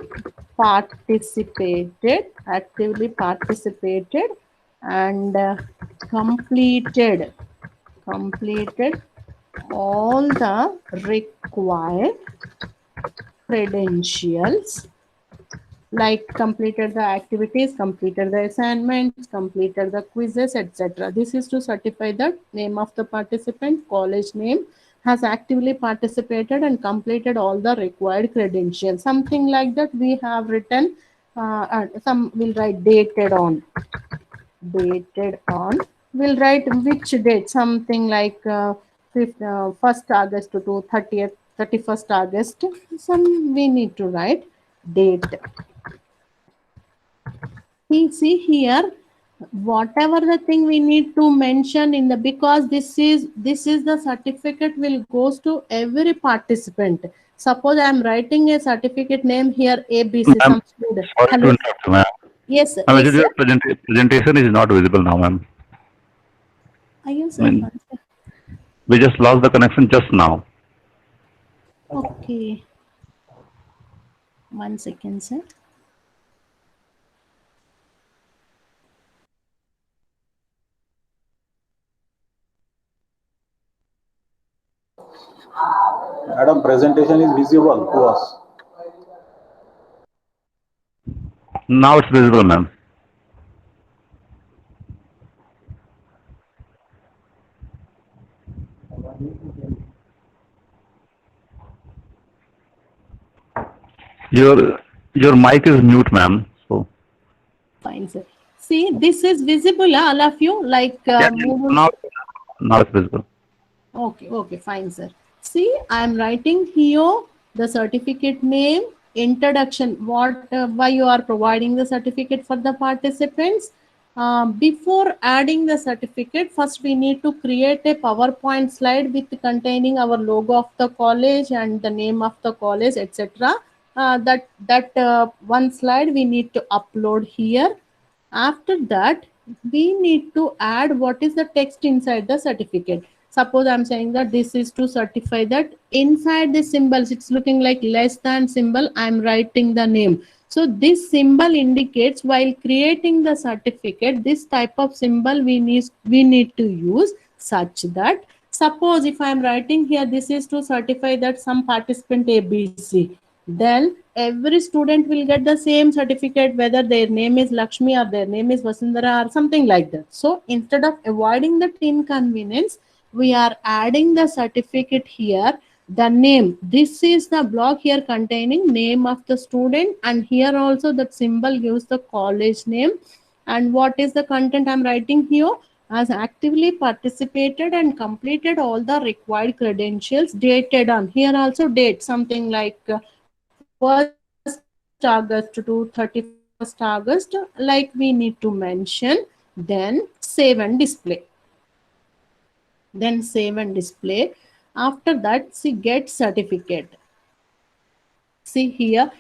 participated and completed all the required credentials, like completed the activities, completed the assignments, completed the quizzes, etc. This is to certify the name of the participant, college name has actively participated and completed all the required credentials. Something like that we have written, some will write dated on. we'll write which date, something like 1st August to 30th, 31st August. Some we need to write date. See here, whatever the thing we need to mention in the, because this is the certificate will goes to every participant. Suppose I am writing a certificate name here ABC, Ma'am, some student. sorry to Hello. interrupt you, ma'am. Yes, sir. Ma'am, Yes, actually sir. your presentation is not visible now, ma'am. Are you, I sir? mean, we just lost the connection just now. Okay. 1 second, sir. Madam, presentation is visible to us. Now it's visible, ma'am. Your mic is mute, ma'am. So Fine, sir. See, this is visible, all of you, like yeah, moving. now it's visible. Okay, okay, fine, sir. See, I am writing here the certificate name, introduction, why you are providing the certificate for the participants. Before adding the certificate, first we need to create a PowerPoint slide with containing our logo of the college and the name of the college, etc. That one slide we need to upload here. After that, we need to add what is the text inside the certificate. Suppose I'm saying that this is to certify that inside the symbols, it's looking like less than symbol, I'm writing the name. So this symbol indicates while creating the certificate, this type of symbol we need to use, such that suppose if I'm writing here, this is to certify that some participant ABC, then every student will get the same certificate, whether their name is Lakshmi or their name is Vasundhara or something like that. So instead of avoiding that inconvenience, we are adding the certificate here, the name. This is the block here containing name of the student, and here also that symbol gives the college name. And what is the content I'm writing here? Has actively participated and completed all the required credentials, dated on. Here also date, something like 1st August to 31st August, like we need to mention. Then save and display. After that, see, get certificate. See here,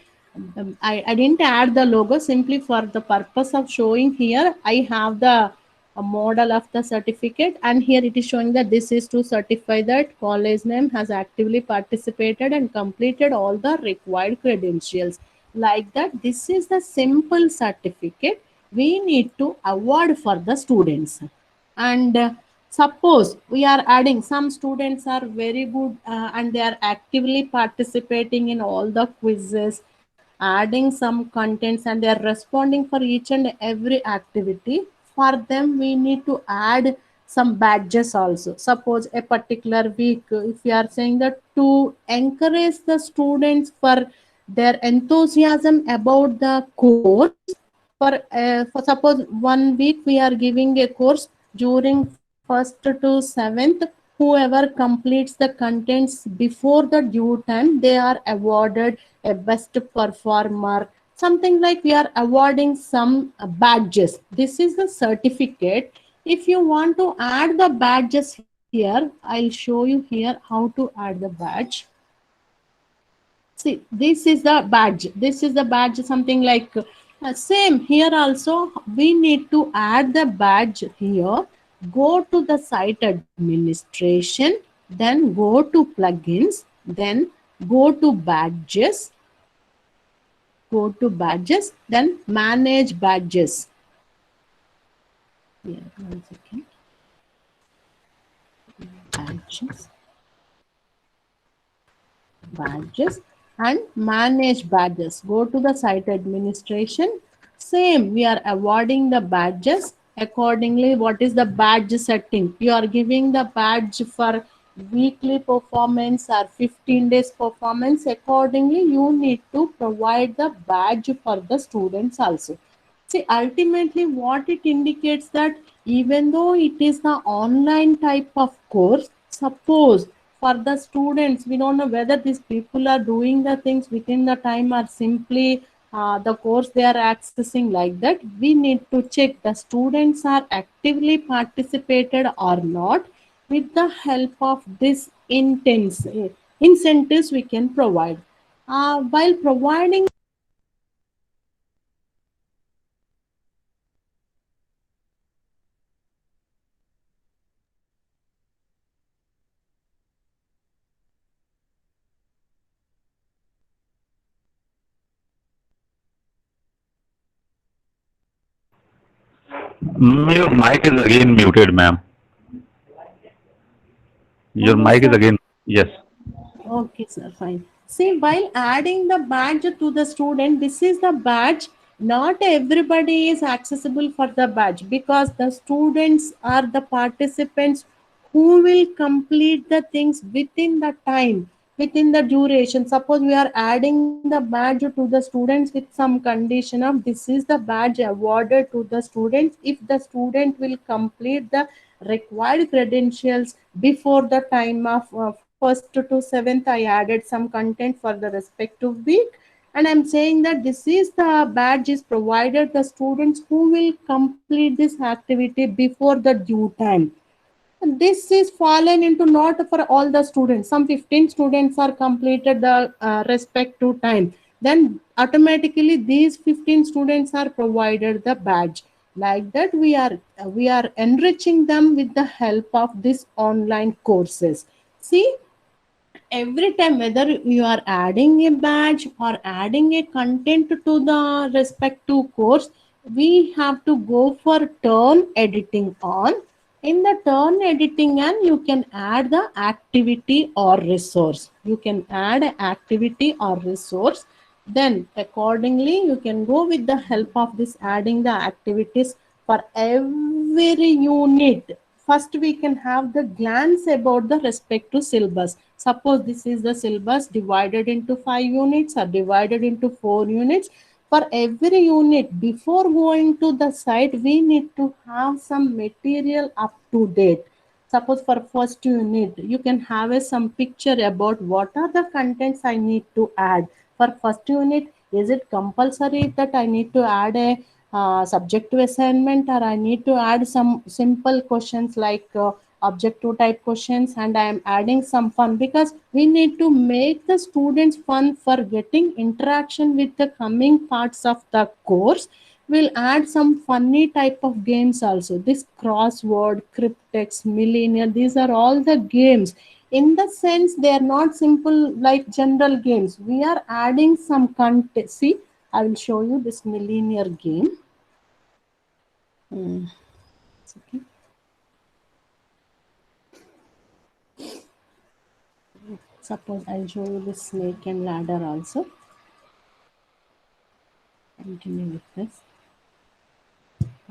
I didn't add the logo simply for the purpose of showing. Here I have the model of the certificate, and here it is showing that this is to certify that college name has actively participated and completed all the required credentials. Like that, this is the simple certificate we need to award for the students. And suppose we are adding, some students are very good and they are actively participating in all the quizzes, adding some contents, and they are responding for each and every activity. For them we need to add some badges also. Suppose a particular week, if we are saying that to encourage the students for their enthusiasm about the course, for suppose 1 week we are giving a course during 1st to 7th, whoever completes the contents before the due time, they are awarded a best performer, something like we are awarding some badges. This is the certificate. If you want to add the badges here, I'll show you here how to add the badge. See, this is the badge. This is the badge, something like same here also. We need to add the badge here. Go to the site administration, then go to plugins, then go to badges, then manage badges. Here, 1 second. Badges and manage badges. Go to the site administration. Same, we are awarding the badges accordingly. What is the badge setting? You are giving the badge for weekly performance or 15 days performance. Accordingly, you need to provide the badge for the students also. See, ultimately what it indicates that even though it is the online type of course. Suppose for the students, we don't know whether these people are doing the things within the time or simply the course they are accessing like that. We need to check the students are actively participated or not. With the help of this intense incentives we can provide while providing. Your mic is again muted, ma'am. Your Hello, mic is sir. again, yes. Okay, sir, fine. See, while adding the badge to the student, this is the badge. Not everybody is accessible for the badge because the students are the participants who will complete the things within the time, within the duration. Suppose we are adding the badge to the students with some condition of this is the badge awarded to the students if the student will complete the required credentials before the time of 1st to 7th. I added some content for the respective week, and I'm saying that this is the badge is provided the students who will complete this activity before the due time. This is fallen into not for all the students. Some 15 students are completed the respective time. Then automatically these 15 students are provided the badge. Like that, we are enriching them with the help of this online courses. See, every time whether you are adding a badge or adding a content to the respective course, we have to go for turn editing on. In the turn editing, and you can add the activity or resource. You can add an activity or resource. Then accordingly you can go with the help of this adding the activities for every unit. First we can have the glance about the respective syllabus. Suppose this is the syllabus divided into 5 units or divided into 4 units. For every unit, before going to the site, we need to have some material up to date. Suppose for first unit, you can have some picture about what are the contents I need to add. For first unit, is it compulsory that I need to add a subjective assignment, or I need to add some simple questions like objective type questions, and I am adding some fun because we need to make the students fun for getting interaction with the coming parts of the course. We'll add some funny type of games also. This crossword, cryptex, millennial, these are all the games. In the sense, they are not simple like general games. We are adding some content. See, I will show you this millennial game. Hmm. Okay. Suppose I'll show you the snake and ladder also. Continue with this.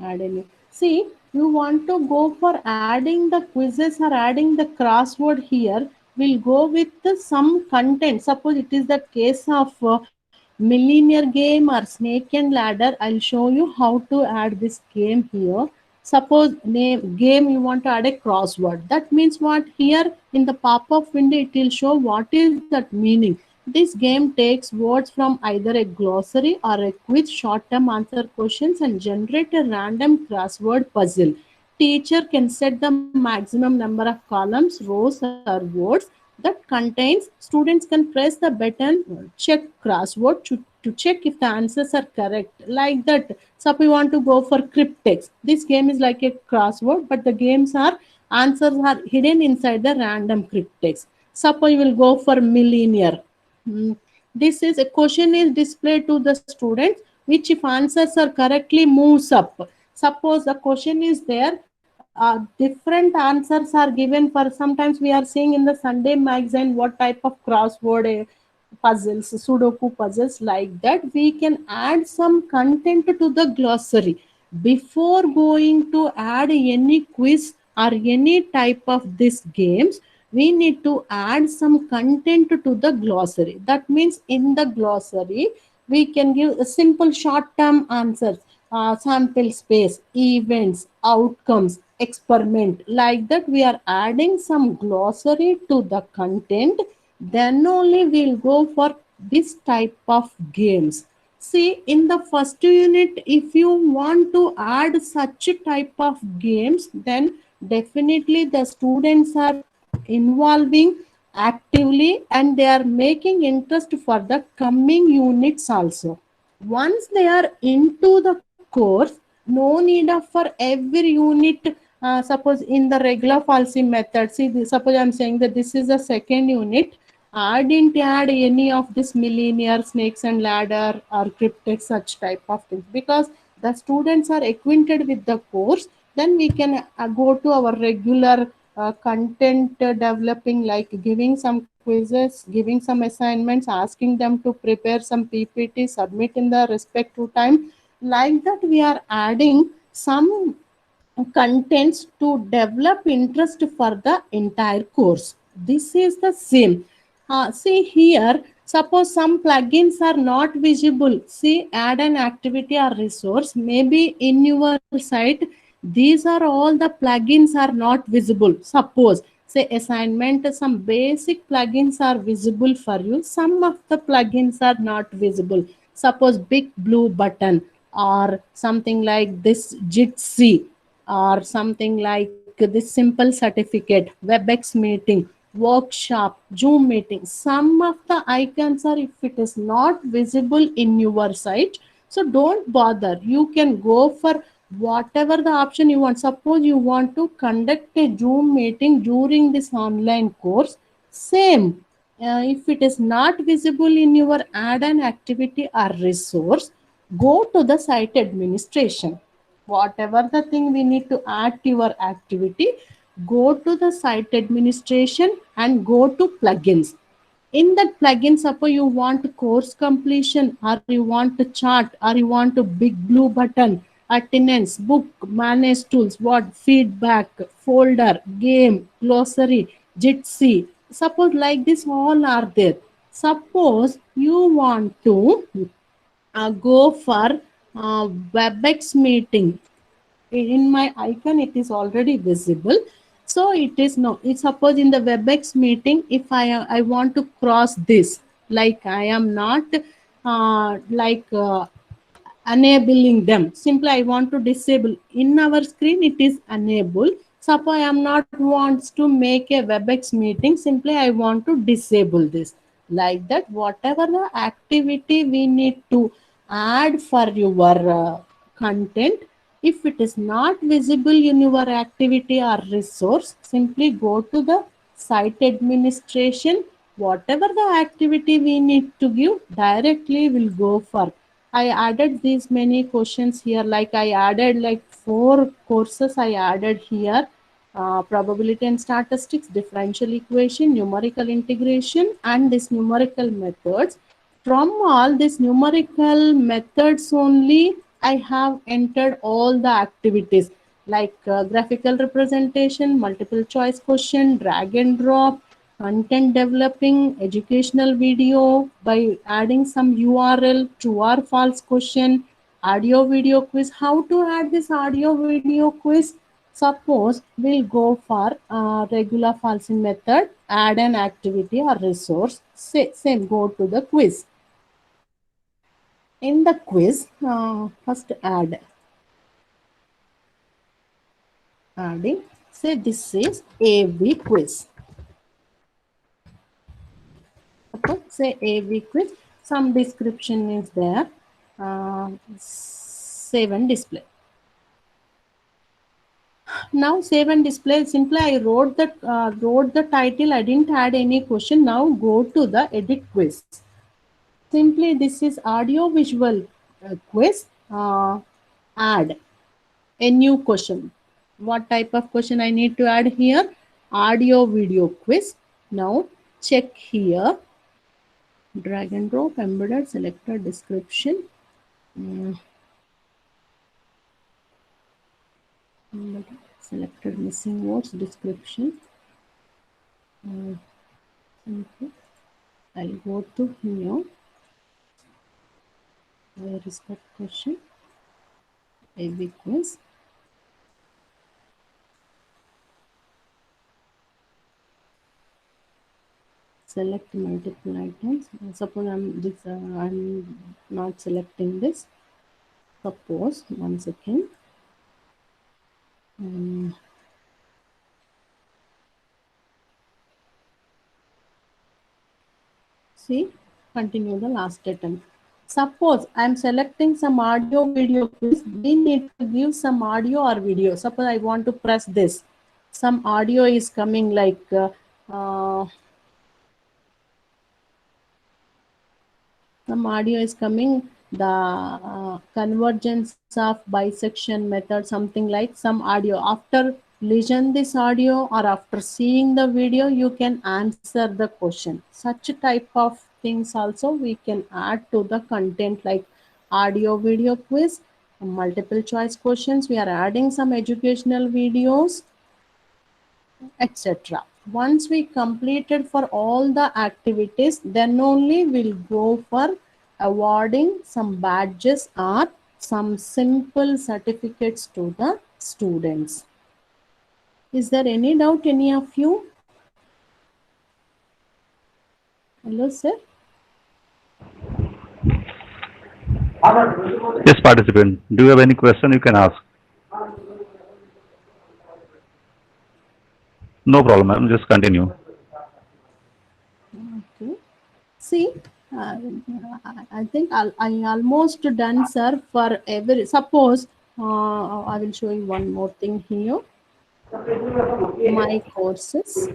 Add any. See, you want to go for adding the quizzes or adding the crossword here. We'll go with some content. Suppose it is the case of Millionaire game or snake and ladder. I'll show you how to add this game here. Suppose name game you want to add a crossword. That means what here in the pop-up window it will show what is that meaning. This game takes words from either a glossary or a quiz short-term answer questions and generate a random crossword puzzle. Teacher can set the maximum number of columns, rows, or words that contains. Students can press the button check crossword to check if the answers are correct. Like that. Suppose you want to go for cryptex. This game is like a crossword, but the games are answers are hidden inside the random cryptex. Suppose you will go for millennial. This is a question is displayed to the students, which if answers are correctly moves up. Suppose the question is there, different answers are given for. Sometimes we are seeing in the Sunday magazine what type of crossword puzzles, Sudoku puzzles, like that. We can add some content to the glossary before going to add any quiz or any type of these games. We need to add some content to the glossary. That means in the glossary we can give a simple short term answers. sample space, events, outcomes, experiment. Like that, we are adding some glossary to the content. Then only we'll go for this type of games. See, in the first unit, if you want to add such a type of games, then definitely the students are involving actively and they are making interest for the coming units also. Once they are into the course, no need of for every unit. Suppose in the regular fallacy method, see this, suppose I'm saying that this is the second unit. I didn't add any of this millennial snakes and ladder or cryptic such type of things because the students are acquainted with the course. Then we can go to our regular content developing, like giving some quizzes, giving some assignments, asking them to prepare some PPT, submit in the respective time. Like that, we are adding some contents to develop interest for the entire course. This is the same. See here, suppose some plugins are not visible. See, add an activity or resource. Maybe in your site, these are all the plugins are not visible. Suppose, say assignment, some basic plugins are visible for you. Some of the plugins are not visible. Suppose big blue button or something like this Jitsi or something like this simple certificate, WebEx meeting, workshop, Zoom meeting. Some of the icons are, if it is not visible in your site, so don't bother. You can go for whatever the option you want. Suppose you want to conduct a Zoom meeting during this online course, same. If it is not visible in your add an activity or resource, go to the site administration. Whatever the thing we need to add to your activity, go to the site administration and go to plugins. In that plugin, suppose you want course completion or you want a chart or you want a big blue button, attendance, book, manage tools, what feedback, folder, game, glossary, Jitsi. Suppose like this all are there. Suppose you want to go for WebEx meeting. In my icon it is already visible, so it is no, it's suppose in the WebEx meeting, if I want to cross this, like I am not enabling them, simply I want to disable. In our screen it is enable. Suppose I am not wants to make a WebEx meeting, simply I want to disable this. Like that, whatever the activity we need to add for your content, if it is not visible in your activity or resource, simply go to the site administration. Whatever the activity we need to give, directly will go for. I added these many questions here, like I added like 4 courses I added here. Probability and statistics, differential equation, numerical integration, and this numerical methods. From all these numerical methods only, I have entered all the activities like graphical representation, multiple choice question, drag and drop, content developing, educational video by adding some URL, true or false question, audio video quiz. How to add this audio video quiz? Suppose we'll go for regular false in method, add an activity or resource. Same, go to the quiz. In the quiz, first adding, say this is AV quiz. Suppose say AV quiz, some description is there, save and display. Now save and display, simply I wrote the title, I didn't add any question. Now go to the edit quiz. Simply this is audio visual quiz, add a new question. What type of question I need to add here? Audio video quiz. Now check here, drag and drop, embedded, selected, description. Selected, missing words, description. Okay. I'll go to here. Where is that question? AB quiz. Select multiple items. Suppose I'm not selecting this. Suppose 1 second. See, continue the last attempt. Suppose I'm selecting some audio video quiz. We need to give some audio or video. Suppose I want to press this. Some audio is coming like some audio is coming, the convergence of bisection method, something like some audio. After listen this audio or after seeing the video, you can answer the question. Such type of things also we can add to the content, like audio video quiz, multiple choice questions. We are adding some educational videos, etc. Once we completed for all the activities, then only we'll go for awarding some badges or some simple certificates to the students. Is there any doubt, any of you? Hello, sir. Yes, participant. Do you have any question you can ask? No problem, ma'am. Just continue. Okay. See, I think I almost done, sir, for every. Suppose I will show you one more thing here. My courses.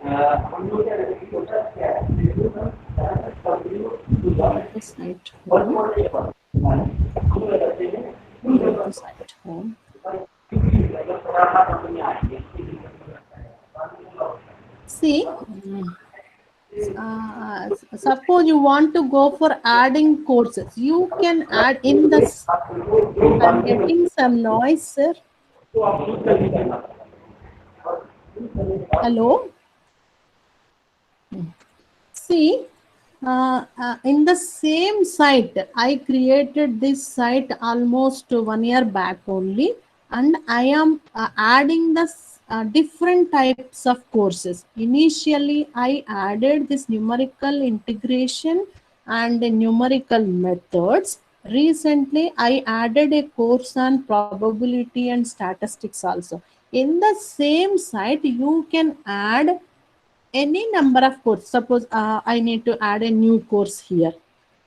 The site home. The site home. See, suppose you want to go for adding courses, you can add in the. I'm getting some noise, sir. Hello. See, in the same site, I created this site almost 1 year back only, and I am adding the different types of courses. Initially, I added this numerical integration and numerical methods. Recently, I added a course on probability and statistics also. In the same site, you can add any number of course. Suppose I need to add a new course here.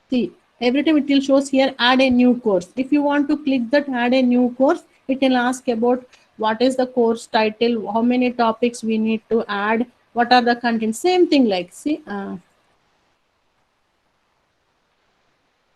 See, every time it will shows here add a new course. If you want to click that add a new course, it will ask about what is the course title, how many topics we need to add, what are the contents. Same thing, like see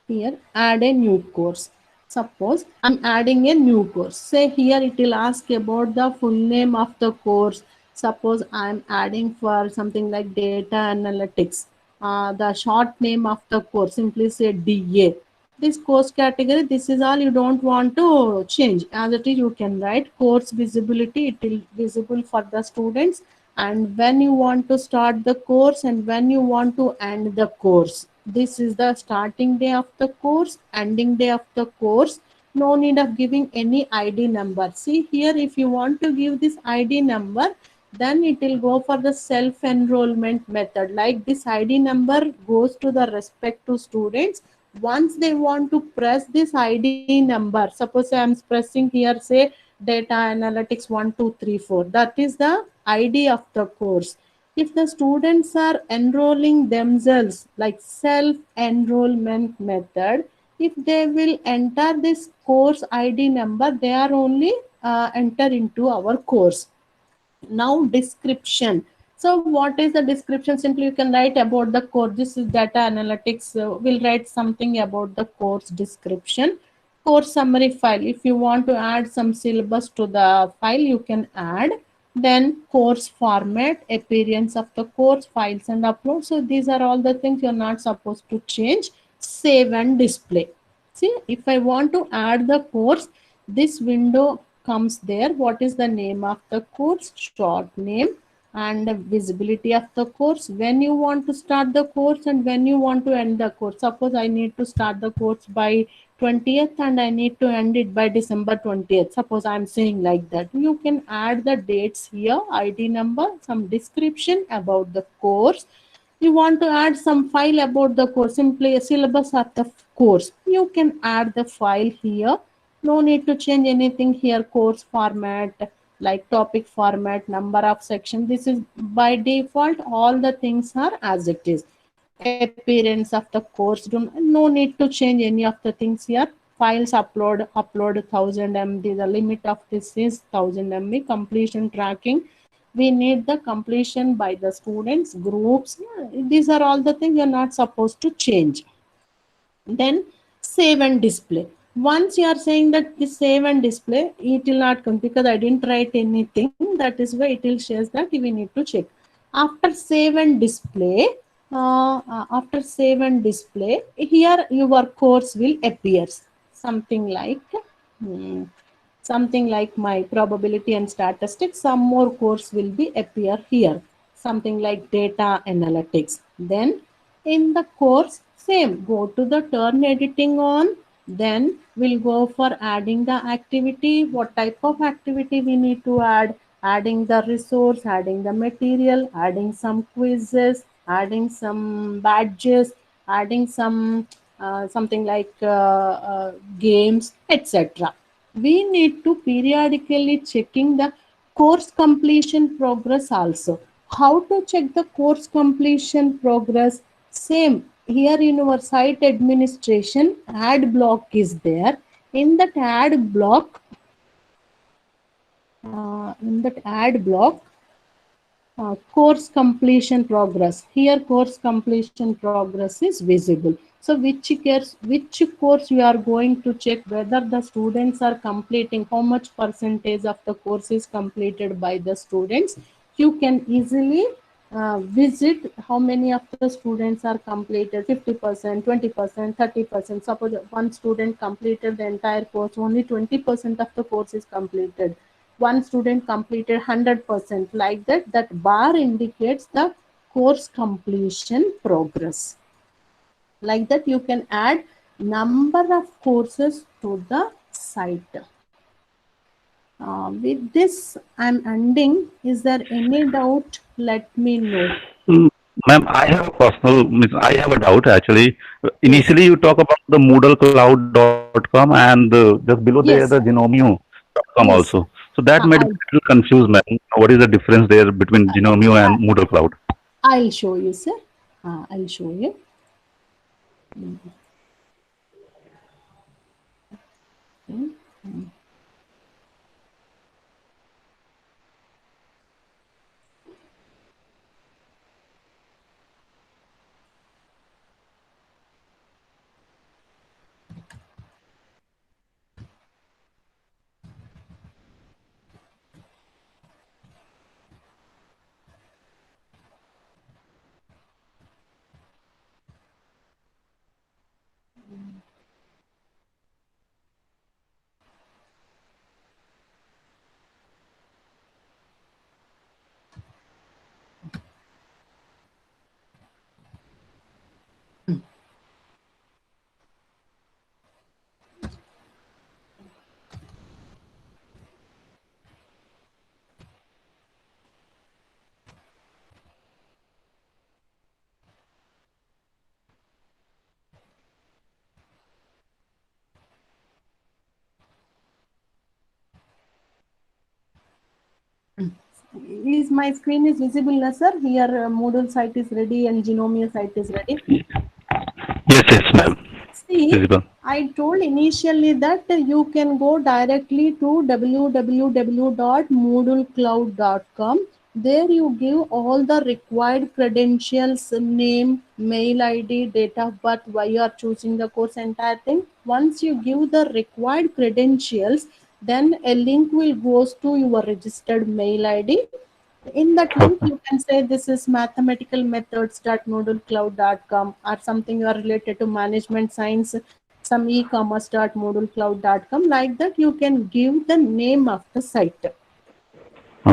here add a new course. Suppose I'm adding a new course. Say here it will ask about the full name of the course. Suppose I'm adding for something like data analytics. The short name of the course, simply say DA. This course category, this is all, you don't want to change. As it is, you can write course visibility. It will visible for the students, and when you want to start the course and when you want to end the course. This is the starting day of the course, ending day of the course. No need of giving any ID number. See here, if you want to give this ID number, then it will go for the self-enrollment method. Like this ID number goes to the respective students. Once they want to press this ID number, suppose I am pressing here, say data analytics 1234. That is the ID of the course. If the students are enrolling themselves, like self-enrollment method, if they will enter this course ID number, they are only enter into our course. Now description. So what is the description? Simply you can write about the course. This is data analytics. We'll write something about the course description. Course summary file. If you want to add some syllabus to the file, you can add. Then course format, appearance of the course, files and upload. So these are all the things you're not supposed to change. Save and display. See, if I want to add the course, this window comes there. What is the name of the course, short name, and the visibility of the course, when you want to start the course and when you want to end the course. Suppose I need to start the course by 20th and I need to end it by December 20th. Suppose I'm saying like that. You can add the dates here, ID number, some description about the course. You want to add some file about the course, simply a syllabus of the course. You can add the file here. No need to change anything here. Course format, like topic format, number of section. This is by default. All the things are as it is. Appearance of the course. No need to change any of the things here. Files upload 1000 MB. The limit of this is 1000 MB. Completion tracking. We need the completion by the students, groups. These are all the things you're not supposed to change. Then save and display. Once you are saying that this save and display, it will not come because I didn't write anything. That is why it will shows that we need to check. After save and display, here your course will appear. Something like something like my probability and statistics. Some more course will be appear here. Something like data analytics. Then in the course, same, go to the turn editing on, then we'll go for adding the activity. What type of activity we need to add? Adding the resource, adding the material, adding some quizzes, adding some badges, adding some something like games, etc. We need to periodically checking the course completion progress also. How to check the course completion progress? Same, here in our site administration, add block is there. In that add block, course completion progress. Here course completion progress is visible. So which course you are going to check whether the students are completing, how much percentage of the course is completed by the students. You can easily visit how many of the students are completed, 50%, 20%, 30%. Suppose one student completed the entire course, only 20% of the course is completed. One student completed 100%. Like that, that bar indicates the course completion progress. Like that, you can add number of courses to the site. With this, I'm ending. Is there any doubt? Let me know. Mm, Ma'am, I have a I have a doubt actually. Yes. Initially, you talk about the MoodleCloud.com and just below there the Yes. Genomio.com Yes. also. So that made me a little confused, ma'am. What is the difference there between Genomio and Moodle Cloud? I'll show you, sir. I'll show you. Okay. Is my screen is visible, na, sir? Here Moodle site is ready and Genomia site is ready. Yes, yes, ma'am. See, Visible. I told initially that you can go directly to www.moodlecloud.com. There you give all the required credentials, name, mail ID, date of birth, why you are choosing the course, entire thing. Once you give the required credentials, then a link will goes to your registered mail ID. In that link, Okay. you can say this is mathematicalmethods.moodlecloud.com or something you are related to management science, some e-commerce.moodlecloud.com. Like that, you can give the name of the site. Okay.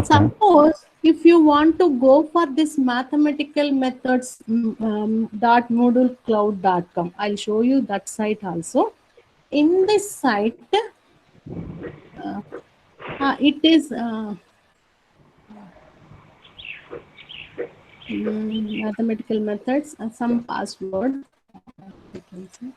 Suppose if you want to go for this mathematical methods .moodlecloud.com, I'll show you that site also. In this site, it is mathematical methods, some password. You can see.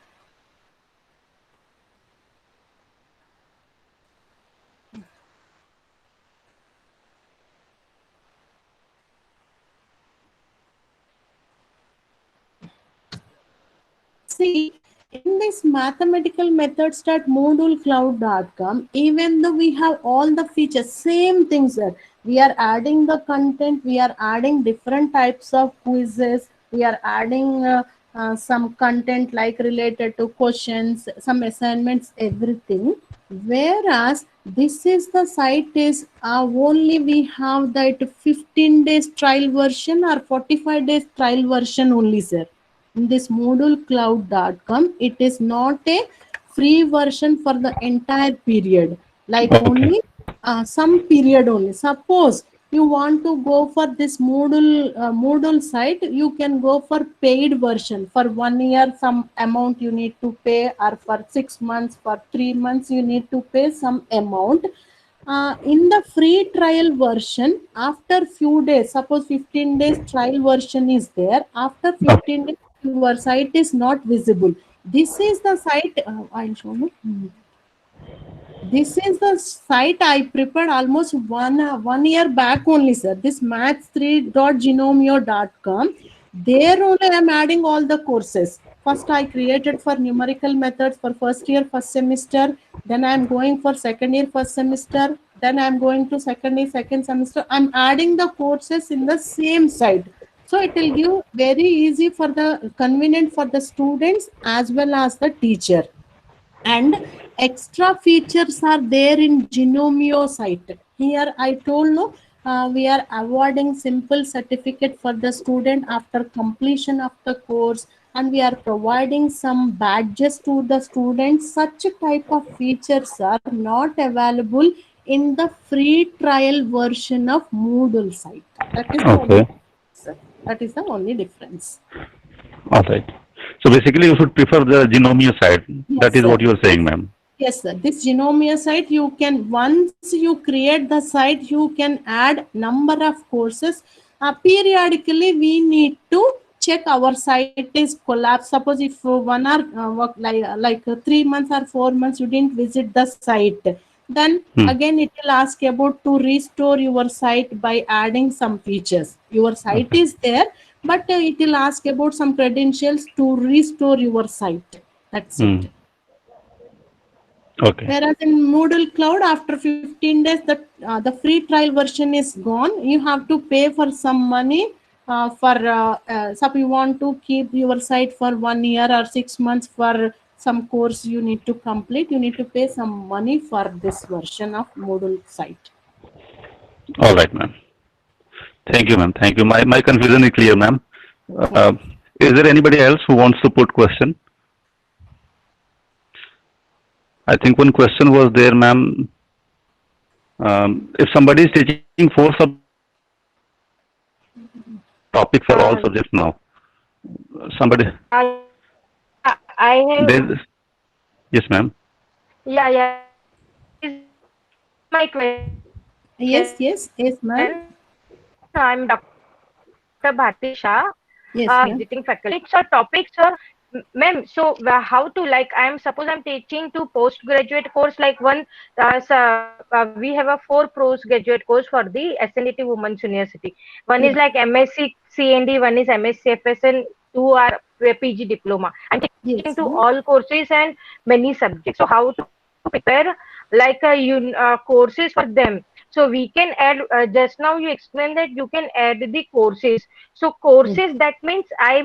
See, in this mathematical methods.moodlecloud.com, even though we have all the features, same things there. We are adding the content, we are adding different types of quizzes, we are adding some content like related to questions, some assignments, everything. Whereas this is the site is only we have that 15 days trial version or 45 days trial version only, sir. In this moodlecloud.com, it is not a free version for the entire period, like Okay. only some period only. Suppose you want to go for this Moodle site, you can go for paid version. For 1 year some amount you need to pay, or for 6 months, for 3 months you need to pay some amount. In the free trial version, after few days, suppose 15 days trial version is there, after 15 days your site is not visible. This is the site, I'll show you. This is the site I prepared almost 1 year back only, sir. This maths3.genomio.com. There only I am adding all the courses. First I created for numerical methods for first year, first semester. Then I am going for second year, first semester. Then I am going to second year, second semester. I am adding the courses in the same site. So it will give very easy for the convenient for the students as well as the teacher. And extra features are there in Genomio site. Here I told no, we are awarding simple certificate for the student after completion of the course, and we are providing some badges to the students. Such type of features are not available in the free trial version of Moodle site. That is the only, Okay. that is the only difference. All right. So basically, you should prefer the Genomio side. Yes, That is sir. what you are saying, ma'am. Yes, sir. This Genomia site, you can, once you create the site, you can add number of courses. Periodically, we need to check our site is collapsed. Suppose if 1 hour work, like 3 months or 4 months, you didn't visit the site, then Hmm. again it will ask about to restore your site by adding some features. Your site Okay. is there, but it will ask about some credentials to restore your site. That's Hmm. it. Okay. Whereas in Moodle Cloud, after 15 days, the free trial version is gone. You have to pay for some money for, suppose you want to keep your site for 1 year or 6 months for some course you need to complete. You need to pay some money for this version of Moodle site. All right, ma'am. Thank you, ma'am. Thank you. My confusion is clear, ma'am. Uh, is there anybody else who wants to put question? I think one question was there, ma'am. If somebody is teaching four topic for all Um, subjects now, somebody, I have, there's, yes, ma'am. yeah, is my Yes, question. yes, yes, ma'am. I'm Dr. Bharti Shah, Yes, ma'am. visiting faculty. So topics, ma'am. So how to, like, I'm suppose I'm teaching to postgraduate course, like one. We have a 4 postgraduate course for the SNDT Women's University. One is Yes, like MSc CND, one is MSc FSN, two are PG diploma. I'm teaching yes, to ma'am. all courses and many subjects. So how to prepare like courses for them? So we can add, just now you explained that you can add the courses. So Yes. courses, that means I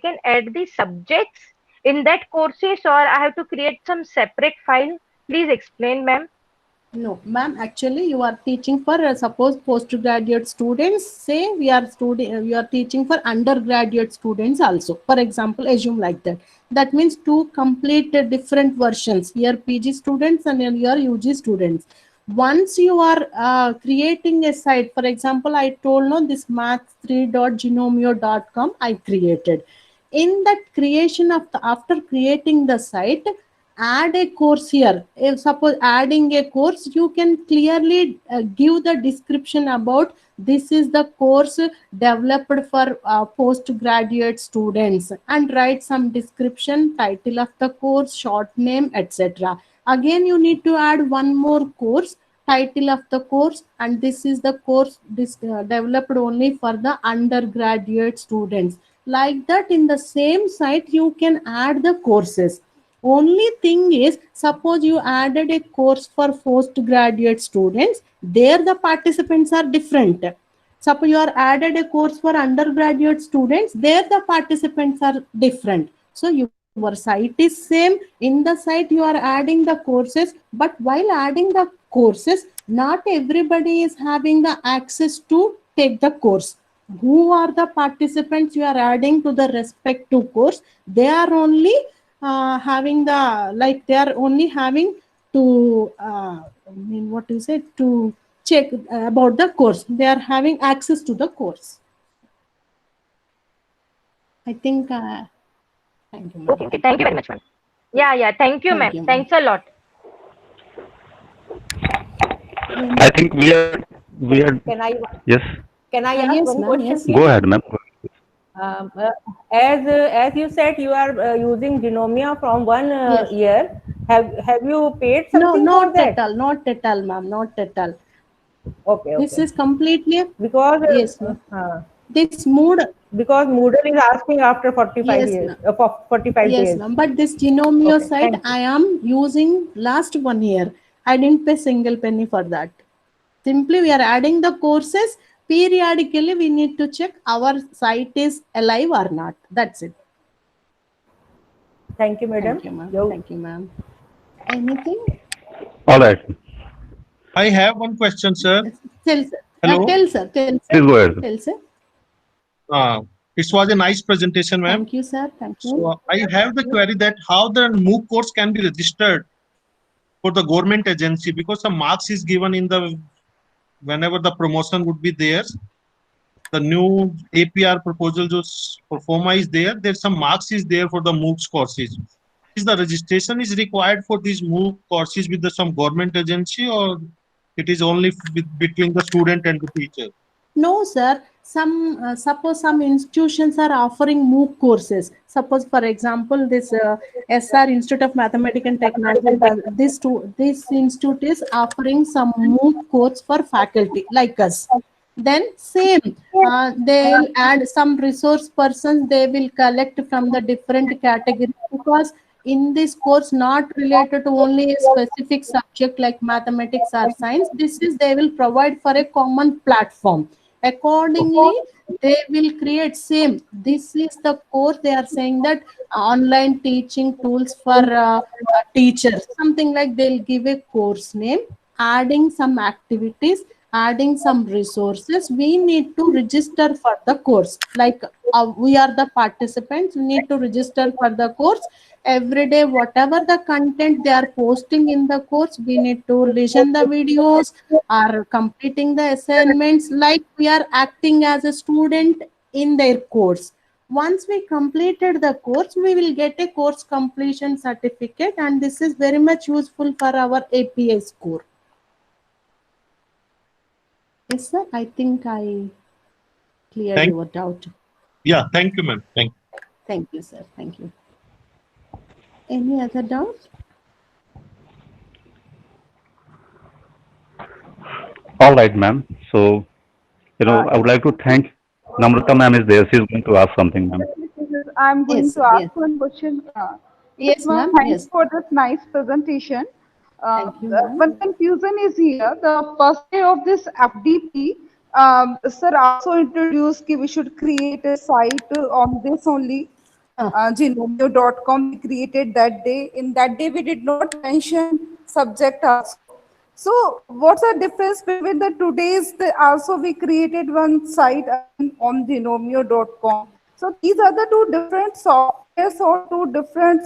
can add the subjects in that courses, or I have to create some separate file. Please explain, ma'am. No, ma'am. Actually, you are teaching for suppose postgraduate students. Say we are teaching for undergraduate students also. For example, assume like that. That means two complete different versions. Here PG students and here UG students. Once you are creating a site, for example, I told no this maths3.genomio.com I created. In that creation of the, after creating the site, add a course here. If suppose adding a course, you can clearly give the description about this is the course developed for postgraduate students, and write some description, title of the course, short name, etc. Again, you need to add one more course, title of the course, and this is the course developed only for the undergraduate students. Like that, in the same site you can add the courses. Only thing is, suppose you added a course for postgraduate students, there the participants are different. Suppose you are added a course for undergraduate students, there the participants are different. So your site is same. In the site you are adding the courses, but while adding the courses, not everybody is having the access to take the course. Who are the participants you are adding to the respective course? They are only having the, like, they are only having to I mean, what is it, to check about the course. They are having access to the course. I think thank you, ma'am. Okay, thank you very much, ma'am. Yeah, thank you, Thank ma'am. you, ma'am. Thanks a lot. I think we are Can I yes. ask Yes, one ma'am, question, yes. please? Go ahead, ma'am. As you said, you are using Genomia from one Yes. year. Have you paid No, something for not that? at all, not at all, ma'am, not at all. Okay, This okay. is completely, Because yes, ma'am. This mood, because Moodle is asking after 45 yes, years, ma'am. for 45 Yes, days. ma'am. But this Genomio Okay, site thank you. I am using last 1 year. I didn't pay single penny for that. Simply we are adding the courses. Periodically we need to check our site is alive or not. That's it. Thank you, madam. Thank you, ma'am. You- Thank you, ma'am. Anything? All right. I have one question, sir. Tell, sir. Hello. Tell, sir. Tell, sir. Please go ahead. Tell, sir. It was a nice presentation, ma'am. Thank you, sir. Thank you. So I have the query that how the MOOC course can be registered for the government agency, because some marks is given in the whenever the promotion would be there. The new APR proposal just performa is there. There's some marks is there for the MOOCs courses. Is the registration is required for these MOOC courses with the some government agency, or it is only between the student and the teacher? No, sir. Some suppose some institutions are offering MOOC courses. Suppose, for example, this SR Institute of Mathematics and Technology. This institute is offering some MOOC course for faculty like us. Then same, they'll add some resource persons. They will collect from the different categories, because in this course not related to only a specific subject like mathematics or science. This is, they will provide for a common platform. Accordingly, they will create same. This is the course they are saying that online teaching tools for teachers. Something like they'll give a course name, adding some activities, adding some resources. We need to register for the course. Like we are the participants. We need to register for the course. Every day, whatever the content they are posting in the course, we need to listen the videos, are completing the assignments, like we are acting as a student in their course. Once we completed the course, we will get a course completion certificate, and this is very much useful for our APA score. Yes, sir. I think I cleared Thank- your doubt. Yeah, thank you, ma'am. Thank you. Thank you, sir. Thank you. Any other doubt? All right, ma'am. So, I would like to thank Namrata ma'am is there. She's going to ask something, ma'am. I'm going Yes, to ask yes. one question. Yes, Ma'am, ma'am. thanks Yes. for this nice presentation. Thank you, ma'am. One confusion is here. The first day of this FDP, sir also introduced that we should create a site on this only. Genomio.com we created that day. In that day, we did not mention subject also. So, what's the difference between the today's? Also, we created one site on Genomio.com. So, these are the two different softwares or two different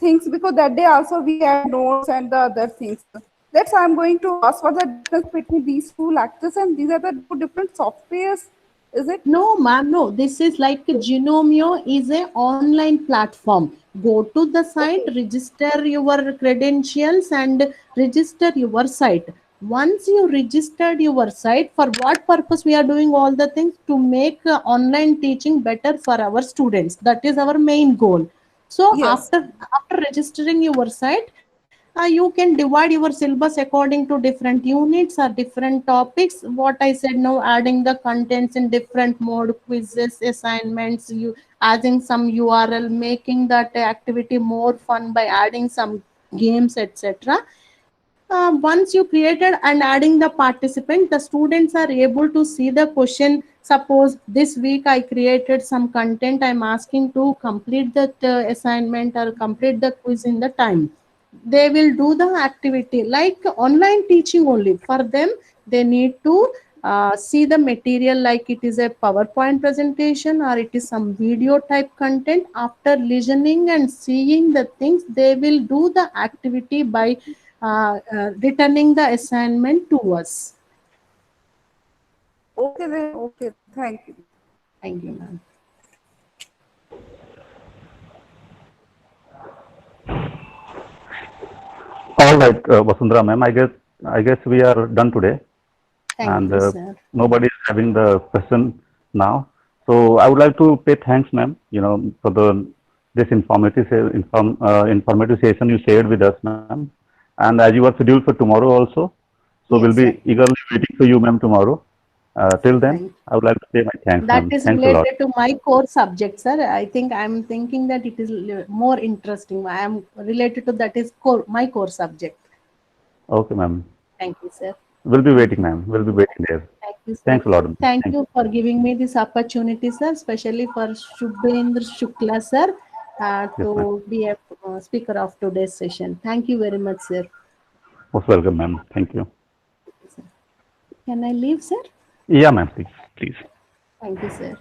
things, because that day also we had notes and the other things. That's I'm going to ask, what's the difference between these two lectures, and these are the two different softwares Is it? No, ma'am, no. This is like Genomio is a online platform. Go to the site, Okay. register your credentials and register your site. Once you registered your site, for what purpose we are doing all the things? To make online teaching better for our students. That is our main goal. So Yes. after registering your site, you can divide your syllabus according to different units or different topics. What I said now, adding the contents in different mode, quizzes, assignments, you adding some URL, making that activity more fun by adding some games, etc. Once you created and adding the participant, the students are able to see the question. Suppose this week I created some content, I'm asking to complete that assignment or complete the quiz in the time. They will do the activity like online teaching only. For them, they need to see the material like it is a PowerPoint presentation or it is some video type content. After listening and seeing the things, they will do the activity by returning the assignment to us. Okay then. Okay. Thank you. Thank you, ma'am. All right, Vasundhara ma'am, I guess we are done today, Thank and you, sir. nobody is having the question now. So I would like to pay thanks, ma'am, for this informative session you shared with us, ma'am. And as you are scheduled for tomorrow also, so we'll Yes, sir. be eagerly waiting for you, ma'am, tomorrow. Till then, Thank. I would like to say my thanks, That ma'am. is Thanks a lot. related to my core subject, sir. I think I'm thinking that it is more interesting. I am related to that is my core subject. Okay, ma'am. Thank you, sir. We'll be Thank waiting, you. ma'am. We'll be waiting there. Thank you, sir. Thanks a lot, ma'am. Thank Thank you. you for giving me this opportunity, sir, especially for Shubhendra Shukla, sir, Yes, ma'am. to be a speaker of today's session. Thank you very much, sir. Most welcome, ma'am. Thank you. Can I leave, sir? Yeah, ma'am, please. Please. Thank you, sir.